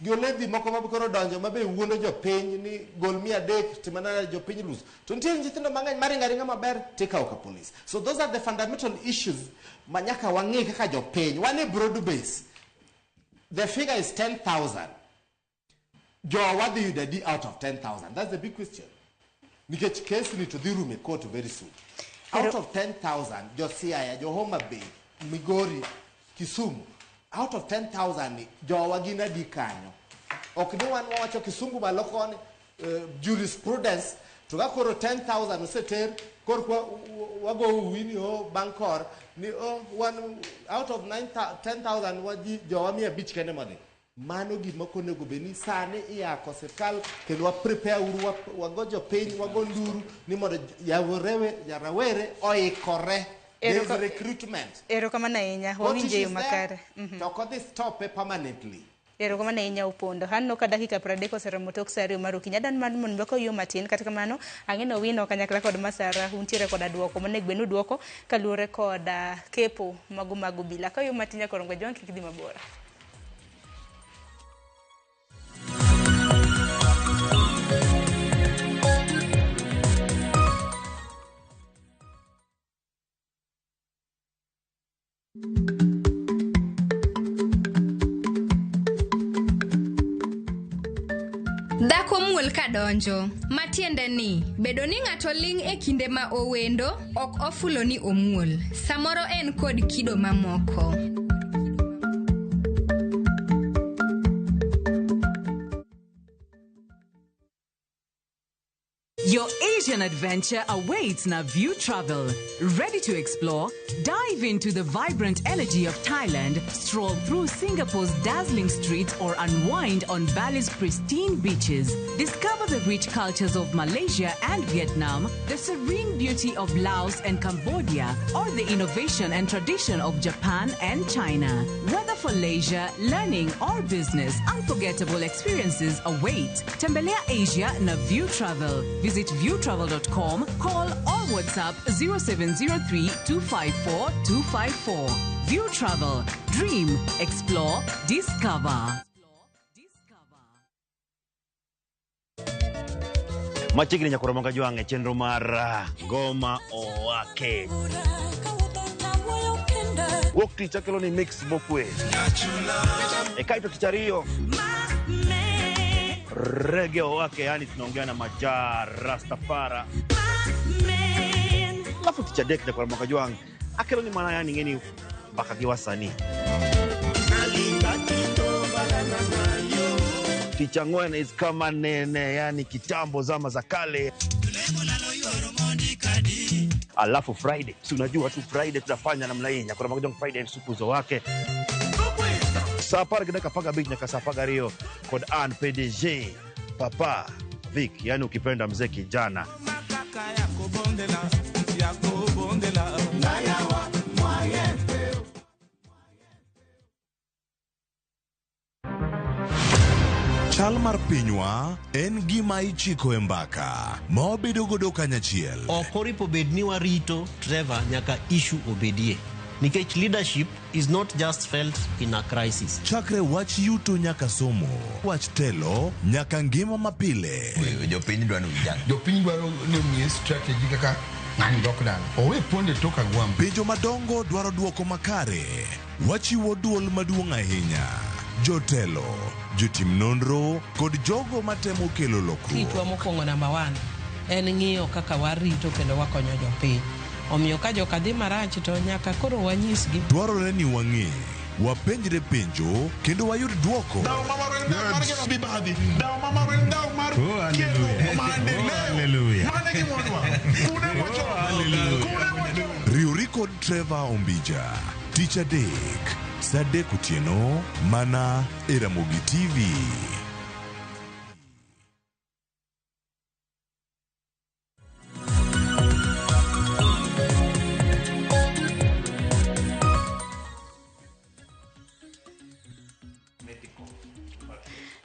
Giolevi moko mabikoro donjo mabe wuondo jo piny ni gol 300 timana jo piny lose. To nitie nyithindo mang'eny maringa maber tika oka police. So those are the fundamental issues manyaka wang'e kaka jo piny. One broad base. The figure is 10,000. Jo wadhi yudadi out of 10,000. That's the big question. Nikech case ni to dhiru me court very soon. Out of 10,000 jo Siaya, jo Homa Bay, Migori, Kisumu. Out of 10,000 jowa gina di kanyo ok ni wan wacho Kisumu baloko ni jurisprudence to ga koro 10,000 oseter kor kwa wago Owino Bankor ni one out of 10,000 waji jowa 500 kende mane mano gima konego beni sane iyako sirkal kendo wa prepare uru wagojo piny wago nduru ni mondo yarawere oikore. There's recruitment. Erokamano ahinya wawinje yo makare. To kodhi stop permanently. Erokamano ahinya Opondo. Hanno ka dakika 30 oseromo tok saa 2 mar okinyi. Adan man mon bako yo matin kata kamano ang'eno Owino kanyakla kod Masara untiere kod duoko monego benu duoko kaluore kod kepo mago bila. Ka yo matin nyaka rongo jwan kik dhi mabora. Dhako muol kadonjo, matiende ni bedo ni ng'ato ling' e kinde ma owendo ok ofulo ni omuol. Samoro en kod kido mamoko. Your Asian adventure awaits na View Travel. Ready to explore? Dive into the vibrant energy of Thailand, stroll through Singapore's dazzling streets, or unwind on Bali's pristine beaches. Discover the rich cultures of Malaysia and Vietnam, the serene beauty of Laos and Cambodia, or the innovation and tradition of Japan and China. Whether for leisure, learning, or business, unforgettable experiences await. Tembelea Asia na View Travel. Visit viewtravel.com, call or WhatsApp 0703 254 254. View Travel. Dream, explore, discover. Machigni nyakoromonga jwange chenro mar ngoma owake. Wok ticha kelo ni mix bokwe. Kaito tichario. Reggae owake, yani tunaongea na majar Rastafara. Lafu ticha dek nyakoromonga jwange. Akelo ni mana yani ngeni baka giwasani. Ticha ngwene is kama nene, yani kitambo zama za kale. Alafu Friday, si unajua tu Friday tunafanya namna hii. Nyakura magojong Friday ni supu zo wake. Sapara kidaka paga beach nyaka sapaga rio. Kod Ann PDG, Papa, Vic, yani ukipenda mzee kijana. Chal mar pinywa en gima ichiko e mbaka ma obedo godo kanyachiel. Ok oripo bed ni warito Trevor nyaka issue obedie. Nikech leadership is not just felt in a crisis. Chakre wach yuto nyaka somo, wach telo nyaka ngima mapile. Jopiny dwaro vijana. Jopiny dwaro ni strategy kaka ng'ani lockdown. Owe ponde toka gwam. Penjo madongo dwaro duoko makare. Wachiwo duol maduong' ahinya. Jotelo, jotim nonro kod jogo matemo kelo lokruok. Kitwa mokwongo namba 1 en ng'iyo kaka warito kendo wakonyo jopiny. Omiyo ka joka dhi marach to nyaka koro wanyisgi. Dwarore ni wang'e, wapenjre penjo kendo wayud duoko. Riuri kod Trevor Ombija, Tich Adek, Sadek Otieno, mana e Ramogi TV.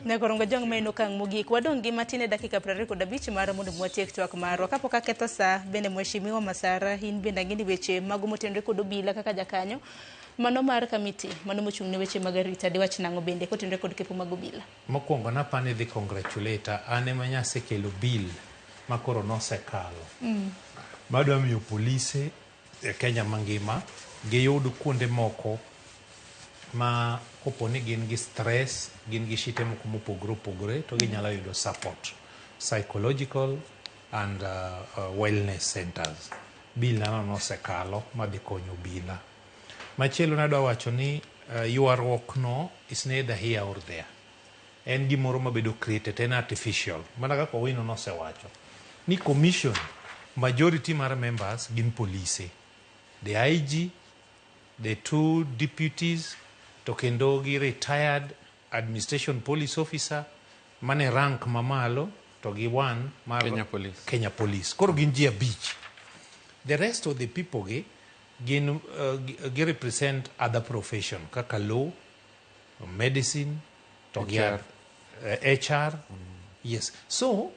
Nekorongo jong meno kang mogik wadong gi matine dakika 25 mar mondo mwatiek twak marwa kapok aketho saa bende mheshimiwa Masara hin bende ngini weche mago motenre kod obila kaka jakanyo mano mar kamiti mano mochung' ne weche mag arita diwach nango bende kotenre kod kepo mag obila. Mokwongo napane dhi congratulate ane manyase kelo bill makoro nosekalo madwa miyo polise e Kenya mangima giyud kuonde moko ma kopo ni gin gi stress, gin gi shite moko mopogore opogore to ginyalo yudo support psychological and wellness centers. Bill nano nosekalo madhi konyo obila. Machielo nadwa wacho ni yuarruok no is neither here or there. En gimoro mabedo created, en artificial. Mana kaka Owino nosewacho ni commission majority mar members gin police, the IG, the 2 deputies, to kendo gi retired administration police officer mane rank mamalo to gi 1 mar Kenya Police. Koro gin ji 5. The rest of the people gi represent other profession kaka law, medicine, to HR. Yes. So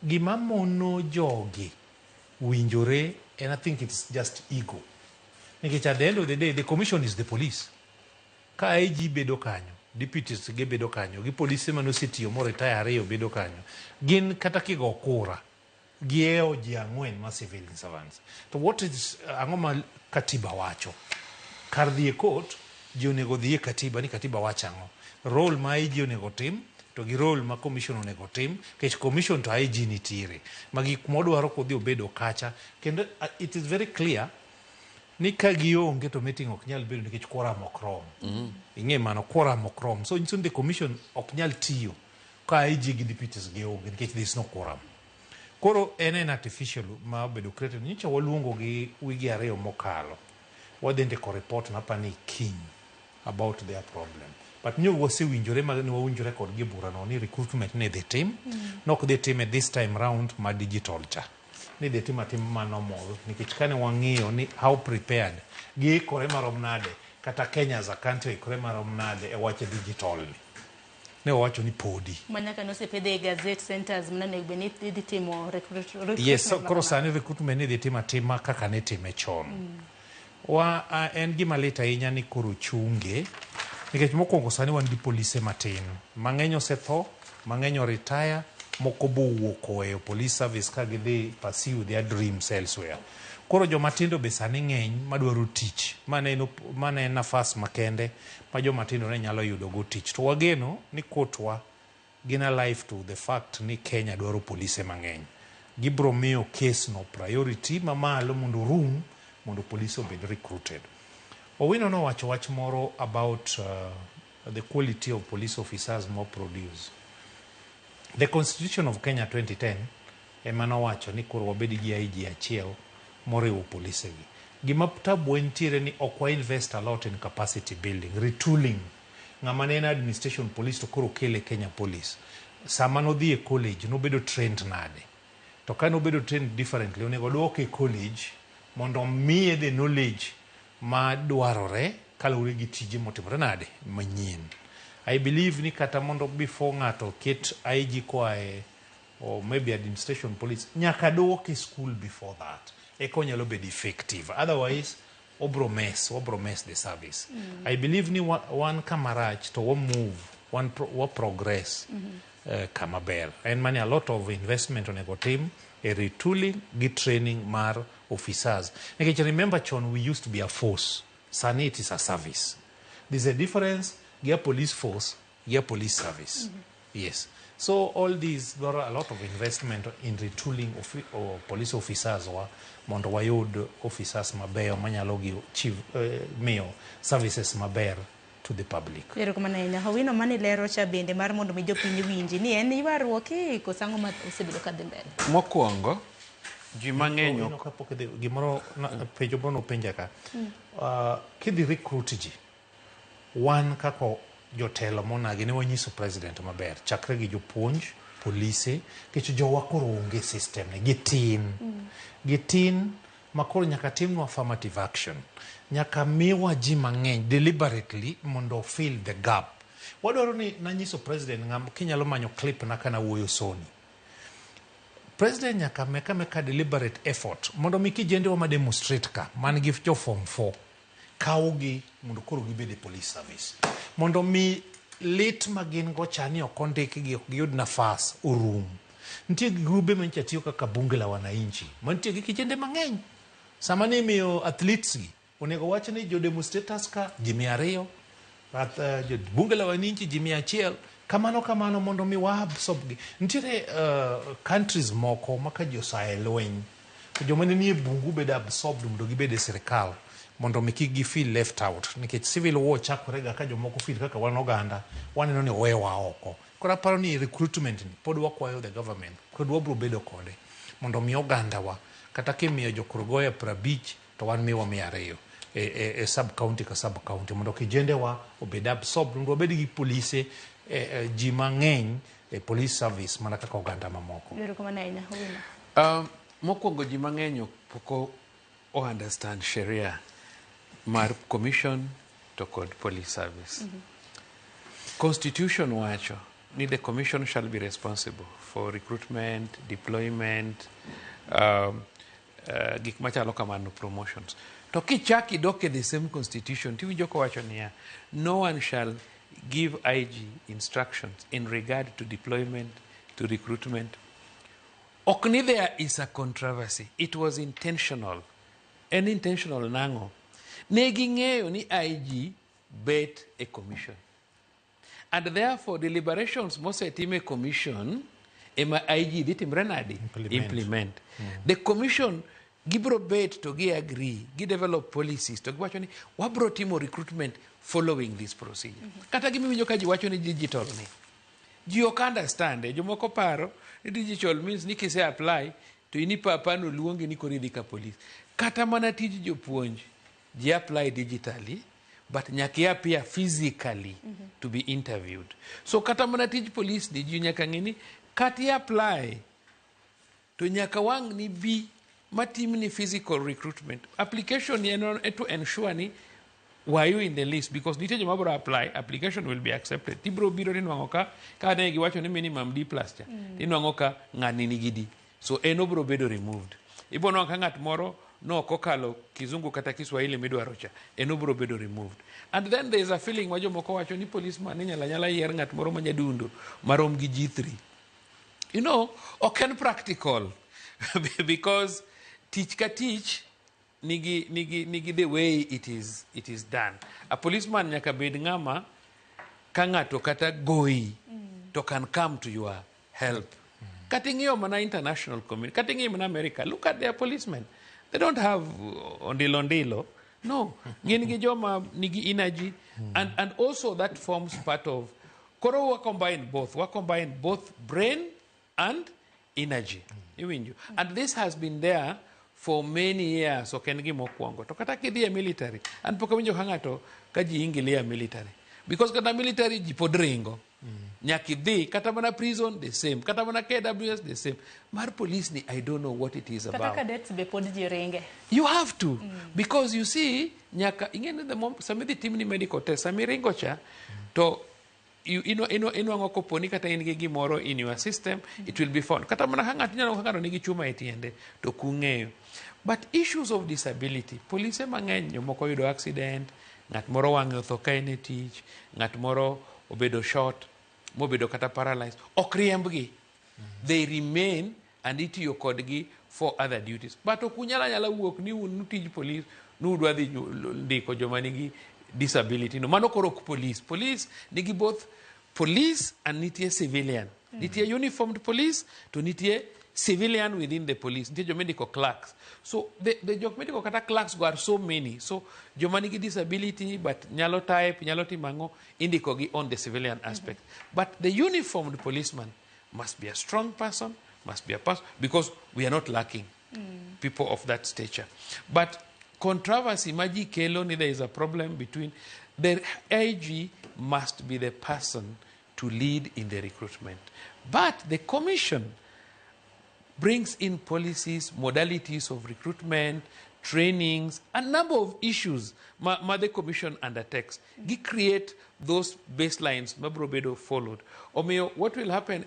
gima mono jogi winjore, and I think it's just ego. Because at the end of the day, the commission is the police. Ka IG bedo kanyo, deputies ge bedo kanyo, gi polisi manositiyo mo retire ariyo bedo kanyo. Gin kata kigo kura, gieo ji 4 ma civil servants. To what is angoma katiba wacho? Kar dhi e court, ji onego dhi e katiba ni katiba wachango. Role ma IG onego tim, to gi role ma commission onego tim, kech commission to IG nitiere ma gik modwaro kodhi obedo kacha, kendo it is very clear ni ka gionge to meeting ok nyal bedo nikech quorum ok rom. Ing'e mano, quorum ok rom, so nyiso ni the commission ok nyal tiyo ka IG gi deputies gi onge nikech there is no quorum. Koro en artificial ma obedo created. Nyicha waluongo gi wigi ariyo mokalo, wadhi ndiko report napani kiny about their problem, but nyo wasewinjore ma ne wawinjore kod gi burano ni recruitment ne dhi tim, nok dhi tim this time round ma digital cha, ni dhi tim atim ma normal, nikech kane wang'iyo ni how prepared giikore marom nade, kata Kenya as a country ikore marom nade e wach digital ni, ne wawacho ni podi manyaka nosepedhe e gazette centers mnane beni dhi timo recruitment. Yes, koro sani recruitment ni dhi tim atima kaka ne time chon. En gima lit ahinya ni koro chunge, nikech mokwongo sani wan gi polise matin, mang'eny osetho, mang'eny oretire, moko bowuok oweyo police service ka gidhi pursue their dreams elsewhere. Koro jomatindo be sani ng'eny madwaro tich, mane nafas makende ma jomatindo ne nyalo yudo go tich. To wageno ni kotwa gina life to the fact ni Kenya dwaro polise mang'eny. Gibro miyo case no priority mamalo mondo room mondo police obed recruited. Owino nowacho wach moro about the quality of police officers more produce. The Constitution of Kenya 2010 ema nowacho ni koro wabedi gi IG achiel moriwo polise gi. Gima tabu entiere ni ok wa invest a lot in capacity building, retooling. Ng'ama ne en administration police to koro kele Kenya police. Sama nodhi e college nobedo trained nade. To ka nobedo trained differently, onego duoke e college mondo miye the knowledge ma dwarore kaluwore gi tije motimore nade manyien. I believe ni kata mondo before ng'ato ket IG kwae or maybe administration police, nyaka duoke school before that. Eko nyalo bedo effective. Otherwise, obro mess the service. I believe ni one kamarach to one move, one progress kamaber. And many a lot of investment on ego team, a retooling, gi training mar officers. Like, remember, Chon, we used to be a force. Sani it is a service. There's a difference. Gear police force, gear police service. Yes. So all these, there are a lot of investment in retooling of police officers or mondo wayud officers maber manyalo gi chief mayor services maber to the public. Ero kuma nena Owino mani lero cha bende mar mondo mi jopiny winji ni en ywaruok ko sango ma osebedo ka dhi mbele. Mokwongo ji mang'eny kapok gimoro penjo bono penja ka kidhi recruit ji wan kako jotelo monagi ne wanyiso president maber chakre gi jopuonj polise kech jowa koro onge system ne gitin makoro nyaka timnwa affirmative action, nyaka miwa ji mang'eny deliberately mondo fill the gap. Wadwaro ni nanyiso president ng'am kinyalo manyo clip na kana wuoyo Sony. President nyaka meka deliberate effort mondo mi kijendewa ma demonstrate ka man gi jo form 4 kawgi mondo koro gibede police service mondo mi lit magin go chani okondik gi giyud nafas orum. Nitie grube mancha tiyo kaka bunge la wananchi mantie gi kijende mang'eny sama ni miyo athletes gi onego wach ni jo demonstrators ka ji 200 jo bunge la wananchi ji 100 kamano mondo mi absorb gi. Nitie countries moko maka jo saelweny jo mane nie bungu bed absorbed mondo gibede sirikal mondo mi kik gi feel left out, nikech civil war chakore ga ka jomoko feel kaka wan oganda waneno ni owewa oko. Koro aparo ni recruitment ni pod wakwayo the government kod wabro bedo kode mondo mi oganda wa kata kimiyo jokurgoya 50 to wan miwa 200 e sub county ka sub county mondo kijende wa obed absorbed mondo obed gi polise ji mang'eny e police service mana kaka oganda mamoko. Ero kuma nena Owino. Mokwongo ji mang'eny poko understand sheria mar commission to kod police service. Constitution wacho ni the commission shall be responsible for recruitment, deployment, gik machalo kamano, promotions. To kichaki doke the same constitution tiwinjo ko wacho niya, no one shall give IG instructions in regard to deployment, to recruitment. Okni there is a controversy. It was intentional. En intentional nango. Ne ging'eyo ni IG bet a commission. And therefore, deliberations mosetim e commission ema IG dhi timre nadi? Implement. The commission gibro bet to gi agree, gi develop policies to giwacho ni wabro timo recruitment following this procedure. Kata gimiwinjo ka ji wacho ni digital ni. Ji ok understand. Jomoko paro ni digital means ni kise apply to inipa apano luongi ni kori dhi ka police. Kata mana tij jopuonj ji apply digitally, but nyaka appear physically to be interviewed. So kata mana tij police ni ji nyaka ng'eni kati apply to nyaka wang ni bi matim ni physical recruitment. Application ni to ensure ni were you in the list, because nitie joma bro apply, application will be accepted. Tibro biro ninwang'o ka ne giwacho ni minimum D+ cha, tinwang'o ka ng'ani nigi D. So eno bro bedo removed. Ibo nwang'o ka ng'at moro no kokalo kizungu kata Kiswahili midwaro cha, eno bro bedo removed. And then there is a feeling wa jomoko wacho ni policeman ni nyala yier ng'at moro manyadundo marom gi G3. You know, ok practical because teach ka teach nigi the way it is done. A policeman nyaka bed ng'ama ka ng'ato kata goi to can come to your help. Katingio mana international community, katingio mana America, look at their policemen. They don't have ondilo. No, ngi joma nigi energy, and also that forms part of Koro we combine both brain and energy. And this has been there for many years. So can give mokwongo to kata kidhi military and pok winjo hangato ka ji ingilia military, because kata military ji podringo nyaki dhi kata mana prison the same, kata mana KWS the same. Mar police ni I don't know what it is about. Kata cadets be pod ji ringe. You have to because you see nyaka ingene the mom samedi team ni medical test samiringo cha to inwang'o koponi kata in gi gimoro in your system, it will be found. Kata mana hang'at nyalo hang'ano nigi chuma e tiende to kung'eyo. But issues of disability, police mang'eny jomoko yudo accident, ng'at moro wang'e otho ka en e tich, ng'at moro obedo short, mobedo kata paralyzed, ok riembgi. They remain and itiyo kodgi for other duties. But okunyala wuok ni un tij police nudwa dhi ndiko joma nigi disability. No mano koro police nigi both police and nitie civilian. Nitie uniformed police to nitie civilian within the police. Nitie jomedical clerks. So the jomedical kata clerks are so many. So joma nigi disability but nyalo type, nyalo timango indiko gi on the civilian aspect. But the uniformed policeman must be a strong person, must be a person, because we are not lacking people of that stature. But controversy, Maji Keloni, there is a problem between the IG must be the person to lead in the recruitment. But the commission brings in policies, modalities of recruitment, trainings, a number of issues the commission undertakes. They create those baselines Mabrobedo followed. What will happen,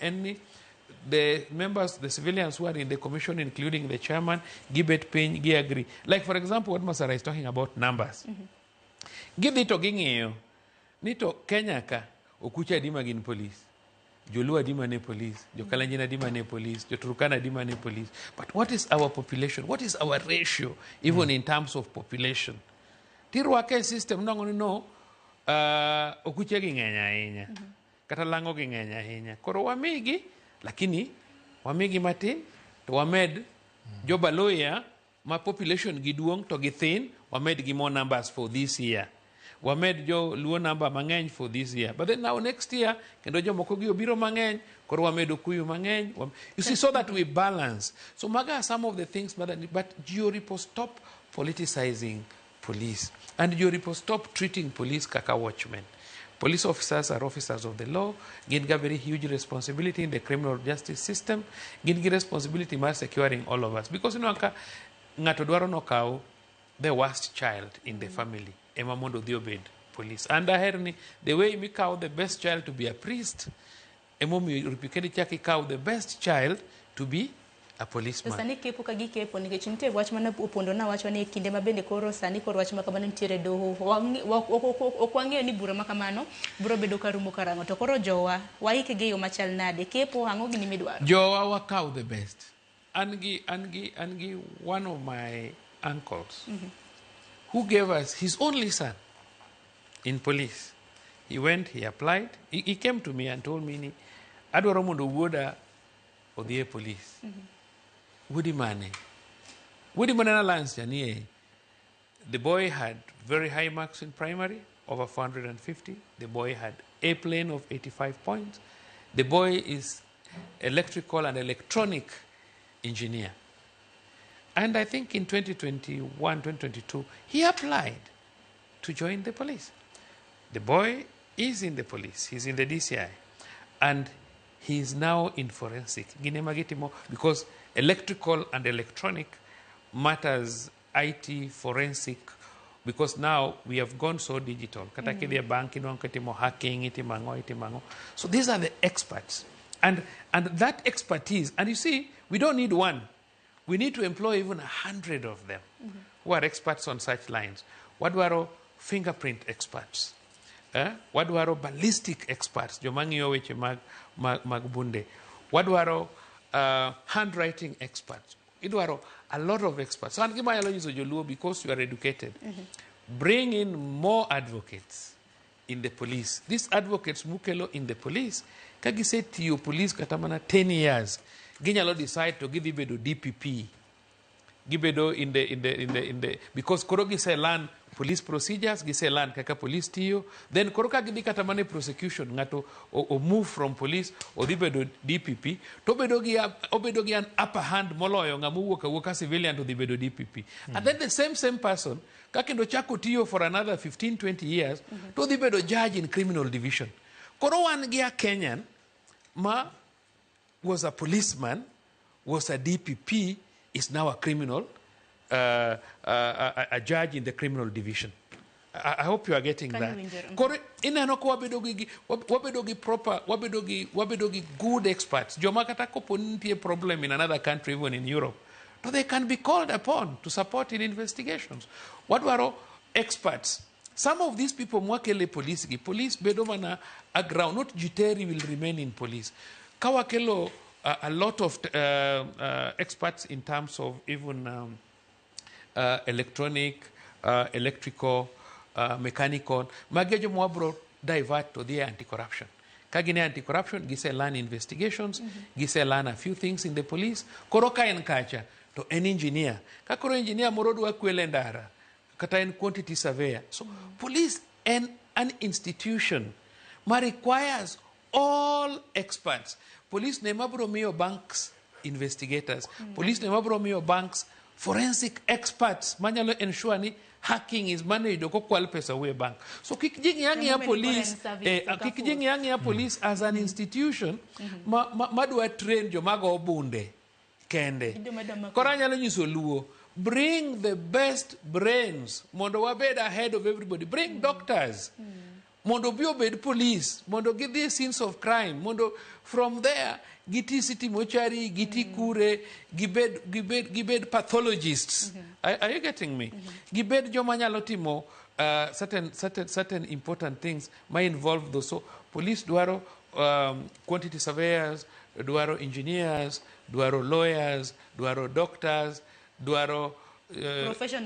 the members, the civilians who are in the commission, including the chairman, Gibet Payne, Gi agree. Like, for example, what Masara is talking about, numbers. Give it to Gingeo. Nito Kenya ka, okucha dima gin police. Jolua dima ne police. Jokalanjina dima ne police. Joturukana dima ne police. But what is our population? What is our ratio, even in terms of population? Tirwake system, no, okucha gingenya hinya. Katalango gingenya hinya. Koro wamigi, lakini wamigi matin to wamed joba lawyer ma population giduong to githin wamed gi more numbers for this year, wamed jo luo number mang'eny for this year, but then now next year kendo jomoko gi obiro mang'eny koro wamedo kuyu mang'eny. You see, so that we balance. So maga are some of the things, but Joripo, stop politicizing police, and Joripo, stop treating police kaka watchmen. Police officers are officers of the law. Gin got very huge responsibility in the criminal justice system. Gin get responsibility for securing all of us. Because ngato dwaro no kao the worst child in the family. Ema mondo diobed police. And I heard the way we cow the best child to be a priest. Emo mi ripikedi chaki cow the best child to be a policeman. Sani kepo kagi kepo ni kechinite wach mana Opondo na wach ni kinde mabende koro sani koro wach makamano ntiere doho okwange ni bura makamano buro bedo karumo karango to koro jowa waike ge yo machal nade kepo hango gini midwaro jowa wakau the best. Angi one of my uncles who gave us his only son in police He went, he applied. He came to me and told me, adwaro mondo wuoda odhi e police. Woody Mane na lance janie. The boy had very high marks in primary, over 450. The boy had A plane of 85 points. The boy is electrical and electronic engineer. And I think in 2021, 2022, he applied to join the police. The boy is in the police. He's in the DCI. And he is now in forensic. Because electrical and electronic matters, IT, forensic, because now we have gone so digital. Hacking, so these are the experts. And that expertise, and you see, we don't need one. We need to employ even 100 of them who are experts on such lines. What were fingerprint experts? What were ballistic experts? Jomangiyo weche magbunde. What were handwriting experts? It were a lot of experts. So because you are educated, bring in more advocates in the police. These advocates mukelo in the police. Kagi say to you police katamana 10 years. Ginyalo decide to give ibedo DPP. Gibedo in the because korogi say learn police procedures, gise learn kaka police tiyo. Then koroka gidi katamane prosecution ngato or move from police or dibedo DPP. To obedogi an upper hand moloyo ngamu woka civilian to dibedo DPP. And then the same person kakendo chako tiyo for another 15-20 years to dibedo judge in criminal division. Koro wan gia Kenyan ma was a policeman, was a DPP, is now a criminal, a judge in the criminal division. I hope you are getting that. Wabedogi good experts. Jomakata koponti problem in another country, even in Europe. So they can be called upon to support in investigations. What were experts? Some of these people mwakele police bedovana a ground, not jiteri will remain in police. Kawakelo a lot of experts in terms of even electronic, electrical, mechanical. Magejo mwabro divert to the anti-corruption. Kagine anti-corruption, gise learn investigations, gise learn a few things in the police. Koroka enkacha to an engineer. Kakoro engineer morodu wa kwelendara. Kata en quantity surveyor. So police and an institution requires all experts. Police nemabro mio banks investigators. Police nemabro mio banks forensic experts. Manyalo ensure ni hacking is managed oko kwal pesa we bank. So kikijingi yangi ya police as an institution madwa train jo mago obunde kende. Koranyalo nyiso luo. Bring the best brains. Mondo wabed ahead of everybody. Bring doctors. Mondo biobed police. Mondo get the scenes of crime. Mondo from there giti city mochari, giti kure, gibed pathologists. Are you getting me? Gibed jomanyalo timo certain important things might involve those. So police duaro quantity surveyors, duaro engineers, duaro lawyers, duaro doctors, duaro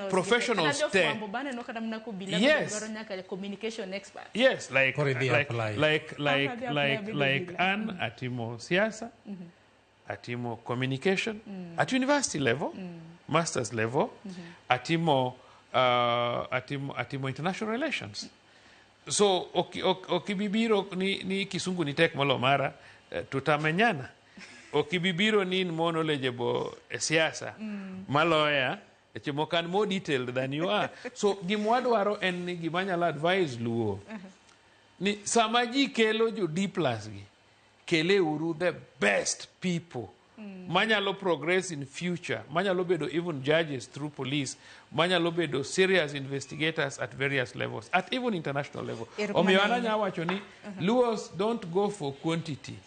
professionals yes, communication expert. yes, like Anne atimo siasa, atimo communication at university level, master's level, atimo international relations. So okibibiro ni kisungu ni tek molo mara tutamenyana. Okibibiro ni mono lejebo siasa maloya echemokan more detailed than you are. So gimwadwaro en ni gimanyalo advise luo ni samaji kelo jo D+ gi kele uru the best people manyalo progress in future, manyalo bedo even judges through police, manyalo bedo serious investigators at various levels, at even international level. Omiyo ananya wacho ni Luos don't go for quantity,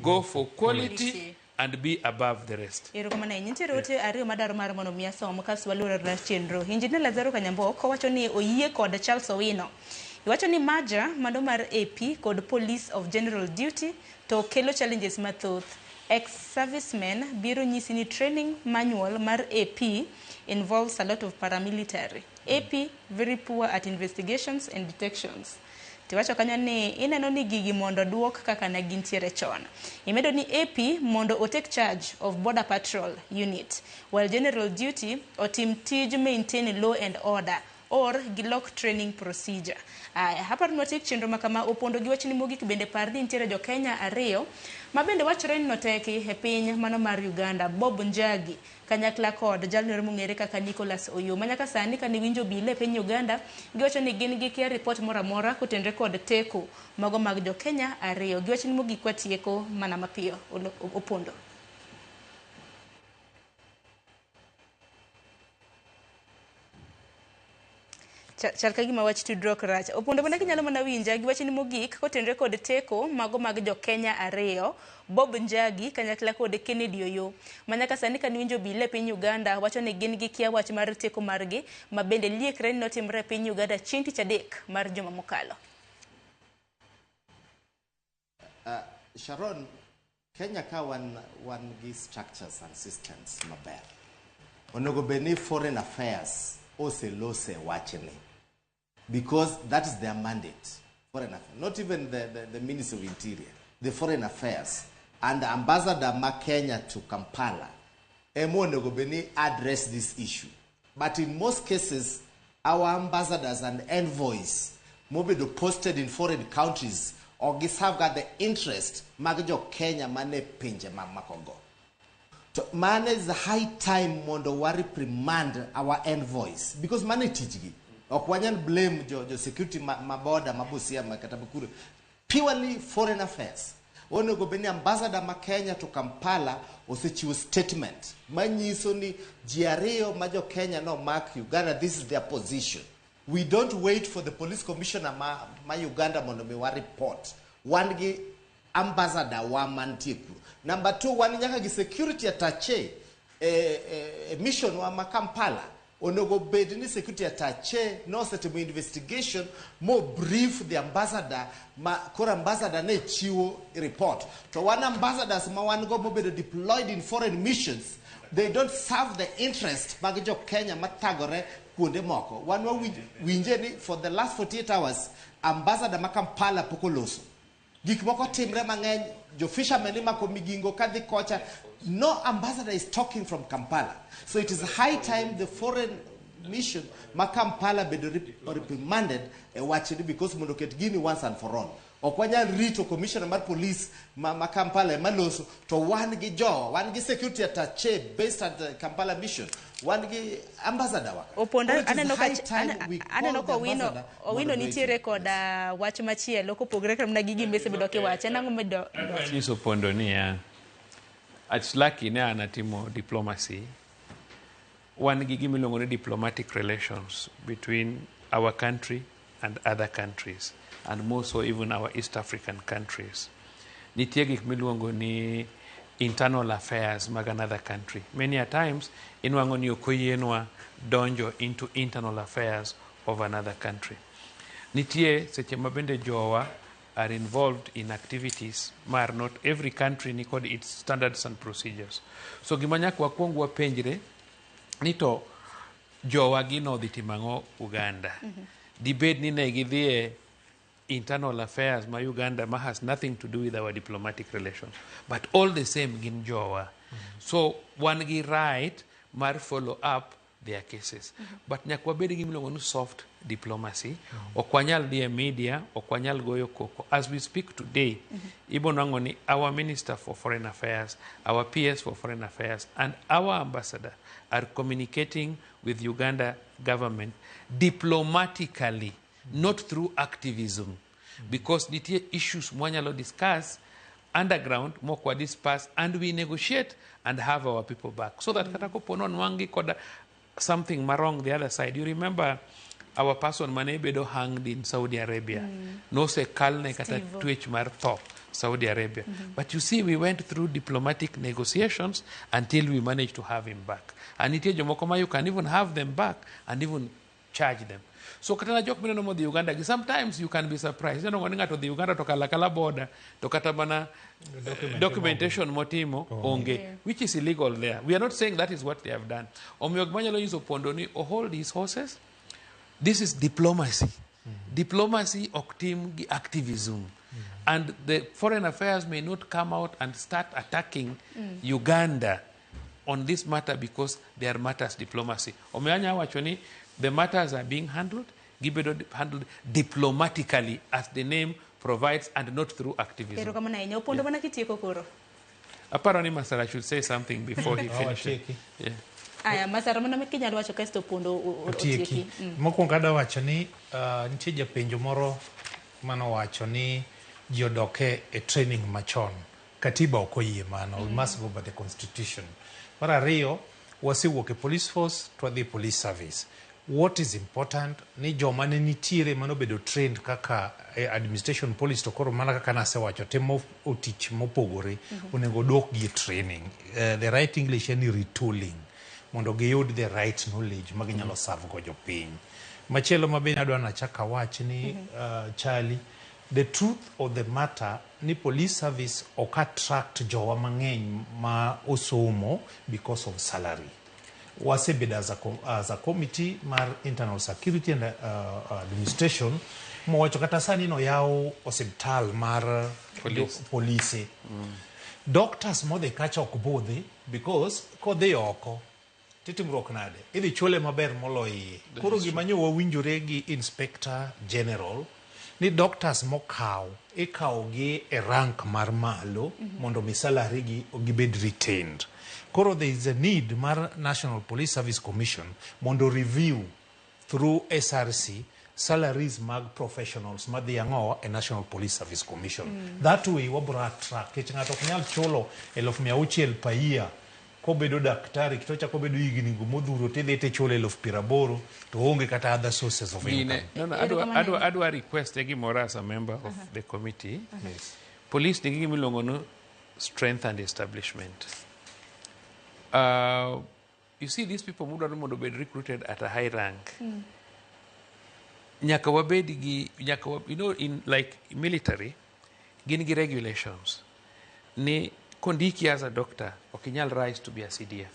go for quality and be above the rest. Erokamana nyintere ote ariyo madaro mar mono miya somo kaso walura na chenro. Injinia Lazaro Kanyambo kowacho ni oyie kod Chal Owino. Iwacho ni maja mano mar AP kod Police of General Duty to kelo challenges mathoth. Ex-servicemen biro nyisi ni training manual mar AP involves a lot of paramilitary. AP very poor at investigations and detections. Tiwacho kanyo ni ineno ni gigi mondo duok kaka ne gintiere chon. Imedo ni AP mondo o take charge of border patrol unit, while general duty otim tij maintain law and order or gilok training procedure. Hapa tunatik chenro makama Opondo gi wachni mogik bende par ni nitiere jo Kenya ariyo ma bende wachore ni noteki e piny mano mar Uganda, Bob Njagi kanyakla kod jalno mong'ere kaka Nicholas Oyo. Manyaka sani kani winjo bile e piny Uganda giwacho ni gin gi kia report moro amora kotenre kod teko mago mag jo Kenya ariyo. Giwacho ni mogik watieko mana mapiyo Opondo. Chal ka gima wach tudruok rach. Opondo bende kinyalo mana winja giwacho ni mogik kotenre kod teko mago mag jo Kenya ariyo, Bob Njagi kanyakla kod Kennedy Oyo. Manyaka sani kani winjo bile e piny Uganda wacho ni gin gi kia wach mar teko margi ma bende liekre ni notimre e piny Uganda chieng' tich adek mar juma mokalo. Sharon, Kenya ka wan gi structures and systems maber. Onego beni foreign affairs oselose wachni. Because that is their mandate, foreign affairs. Not even the Ministry of Interior, the foreign affairs. And the ambassador ma Kenya to Kampala, onego beni address this issue. But in most cases, our ambassadors and envoys, maybe posted in foreign countries, or have got the interest, magjo Kenya mane pinje makogo. So, man, is the high time mondo wari reprimand our envoys. Because man tijgi. Okwanyan blame jo security maboda mabusia makatabukuru. Purely foreign affairs. Onego beni ambassador ma Kenya to Kampala osechiwo statement. Manyiso ni jiario majo Kenya no mark Uganda, this is their position. We don't wait for the police commissioner ma Uganda mondo mewa report. One gi ambassador wa mantiku. Number 2, one nyaka gi security attaché mission wa Kampala. Onego bed ni security attaché no setimo investigation mo brief the ambassador kora ambassador ne chiwo report. To one ambassadors ma wan go mobedo deployed in foreign missions, they don't serve the interest mag jo Kenya matagore kuonde moko. Wan wa winje ni for the last 48 hours ambassador ma Kampala pokoloso. Gik moko timre mang'eny, jo fishermen mako migingo kadhi kocha. No ambassador is talking from Kampala. So it is high time the foreign mission ma Kampala be reprimanded because monoket gini once and for all. Okwanya rito commissioner mar police ma Kampala maloso to one gi security attaché based at the Kampala mission. One gi ambassador waka. Opondo aneno ko Owino nitiere koda wach machielo kopogre kamna gigi mbese bedo kiwache nango medo. Chiso Opondo niya. Achilaki ne anatimo diplomacy. One gigi milongo ni diplomatic relations between our country and other countries, and more so even our East African countries. Nitie gik milongo ni internal affairs mag another country. Many a times inwango ni okoyenwa donjo into internal affairs of another country. Nitie seche mabende jowa are involved in activities mar not every country ni kod its standards and procedures. So gimanyak wakwong wapenjre ni to jowa gino dhi timango Uganda. Dibed ni ne gidhie internal affairs ma Uganda ma has nothing to do with our diplomatic relations. But all the same gin jowa. So one gi right mar follow up their cases. But nyakwa bedi gimilongo no soft diplomacy. Okwanyal die media, okwanyal goyo koko. As we speak today, Ibonangoni, our Minister for Foreign Affairs, our PS for Foreign Affairs, and our ambassador are communicating with Uganda government diplomatically, not through activism. Because nitie issues mwanyalo discuss underground, mokwa disperse, and we negotiate and have our people back. So that katako ponon wangi koda something marong the other side. You remember our person Manebedo hanged in Saudi Arabia. No se kalne kata twitch mar tho Saudi Arabia. But you see, we went through diplomatic negotiations until we managed to have him back. And it you can even have them back and even charge them. So katana jok mino mo the Uganda. Sometimes you can be surprised. You know, when to the Uganda to kalakala border to katabana documentation motimo onge, which is illegal there. We are not saying that is what they have done. Omiogmanyalo use Opondo ni hold his horses. This is diplomacy. Diplomacy oktim gi activism. And the foreign affairs may not come out and start attacking Uganda on this matter because they are matters diplomacy. Omeanya wachoni, the matters are being handled diplomatically as the name provides and not through activism. Opondo mana kitieko koro. Apparently Masara should say something before he finishes. Yeah. Aya, Masara mana kinyalo wacho kasto Opondo otieki. Mokwongo ada wacho ni nitie japenjo moro mano wacho ni jodoke e training machon. Katiba ok oyie mano. We must go by the constitution. Mar ariyo, wasewuok e police force to the police service. What is important ni joma ne nitiere mano bedo trained kaka administration police to koro mana kaka nasewacho temo otich mopogore onego dok gi training. The right English en retooling mondo giyud the right knowledge maginyalo serve go jopiny. Machielo mabende adwa nachaka wach ni Chali, the truth of the matter ni police service ok attract jowa mang'eny ma osomo because of salary. Wasebed as a committee mar internal security and administration mowacho kata sani no yaw hospital mar police. Doctors modhe kacha ok budhi because kodhi oko titimruok nade idhi chule maber moloyi. Koro gima nyo wawinjore gi inspector general ni doctors mokaw ikaw gi e rank mar malo mondo mi salary gi gibed retained. Koro there is a need mar National Police Service Commission mondo review through SRC salaries mag professionals madhi ang'owa e National Police Service Commission. That way wabro attract kech ng'ato ok nyal chulo 600,000 per year kobedo daktari kitocha kobedo higni modhuro tidhi tichulo 80,000 to onge kata other sources of income. Adwa request gimoro as a member of the committee. Yes. Police nigi gimilongo no strength and establishment. You see, these people who don't be recruited at a high rank. You know, in like military, gini regulations. Ni kondiki as a doctor, okinyal rise to be a CDF.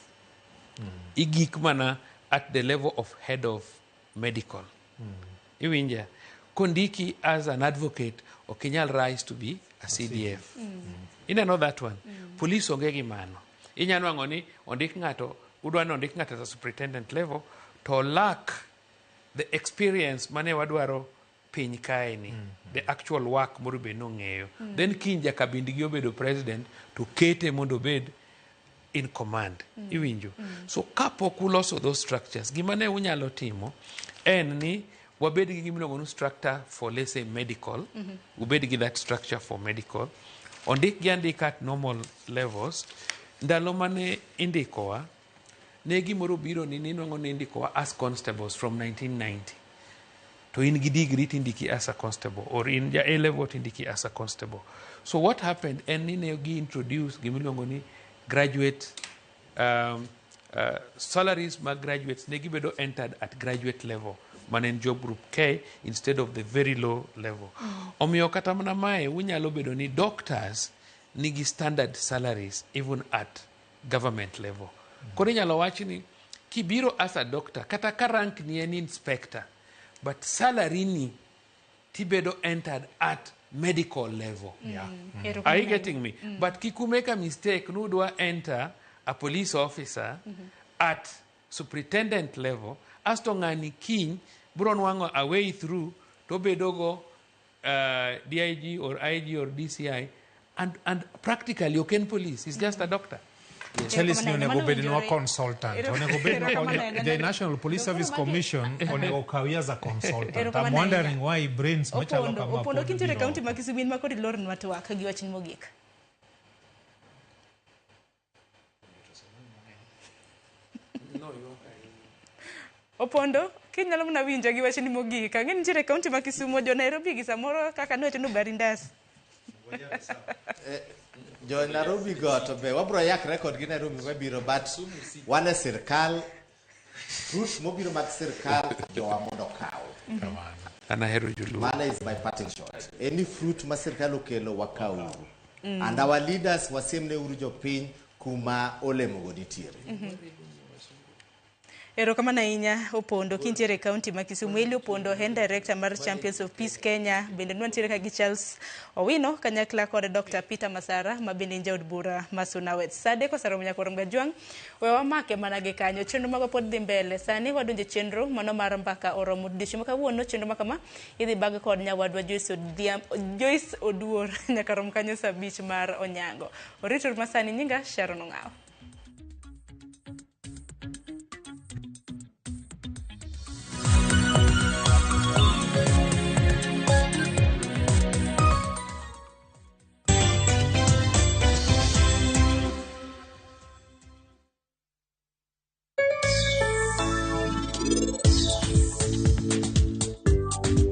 Igik mana at the level of head of medical. Iwinja. Kondiki as an advocate, okinyal rise to be a CDF. You know that one. Police ongegi mano. Inyanwango ni ondik ngato udwano ondik ngato as a superintendent level to lack the experience mane wadwaro piny kaeni, the actual work morube no ng'eyo. Then kinja kabindigi obedo president to kete mondo bed in command. Iwinjo. So kapok uloso those structures, gimane unyalo timo en ni wabed gi gimiluongo ni structure for, let's say, medical. Ubed gi that structure for medical. Ondik gi andika at normal levels. Ndalo mane indikowa, negi moro biro ni ninwango ne indikowa as constables from 1990. To in gi degree tindiki as a constable, or in ja A-level tindiki as a constable. So what happened, and ni negi introduce gimilongo ni graduate salaries ma graduates negi bedo entered at graduate level. Manen job group K instead of the very low level. Omiyo kata mana mae unyalo bedo ni doctors nigi standard salaries even at government level. Kore nyalo wachi ni kibiro as a doctor kata ka rank ni en inspector but salary ni tibedo entered at medical level. Are you getting me? But kiku make a mistake nudwa enter a police officer at superintendent level asto ngani king bron wango a way through to bedogo DIG or IG or DCI and practically you can police. He's just a doctor. Chelis ni onego bed no consultant. Onego bed no the National Police Service Commission onego kawia za consultant. I'm wondering why brains machalo kama Opondo kintere county makisumin makodi lor nwa TWAK gi wachin mogik. Opondo kinyalo mna winja gi wachin mogik. Ang'e nitiere county makisumo jo Nairobi gi samoro kaka note no Barindas. Jo Nairobi got be wabro yak record gi Nairobi wabiro but one sirkal fruit mobiro mag sirkal jo amondo kaw. Anahero julu. Mana is my parting shot. Any fruit ma sirkal okelo wakaw. And our leaders wasemne uru jo piny kuma olemo go nitiere. Erokamano ahinya Opondo kintiere kaunti ma Kisumu. Elly Opondo en director mar Champions of Peace Kenya. Bende nwantiere ka gi Chal Owino kanyakla kod Dr. Peter Masara ma bende en jaod bura ma Sunawet. Sade ko saromo nyaka rom gajwang. We wamake mana gi kanyo chenro mago pod dhi mbele. Sani wadonje chenro mano mar mbaka oromo odiochieng' kawuono chenro makama idhi bag kod nyawadwa Joyce Oduor nyaka rom kanyo saa 5 mar onyango. Oritor masani nyinga Sharon Ong'aw.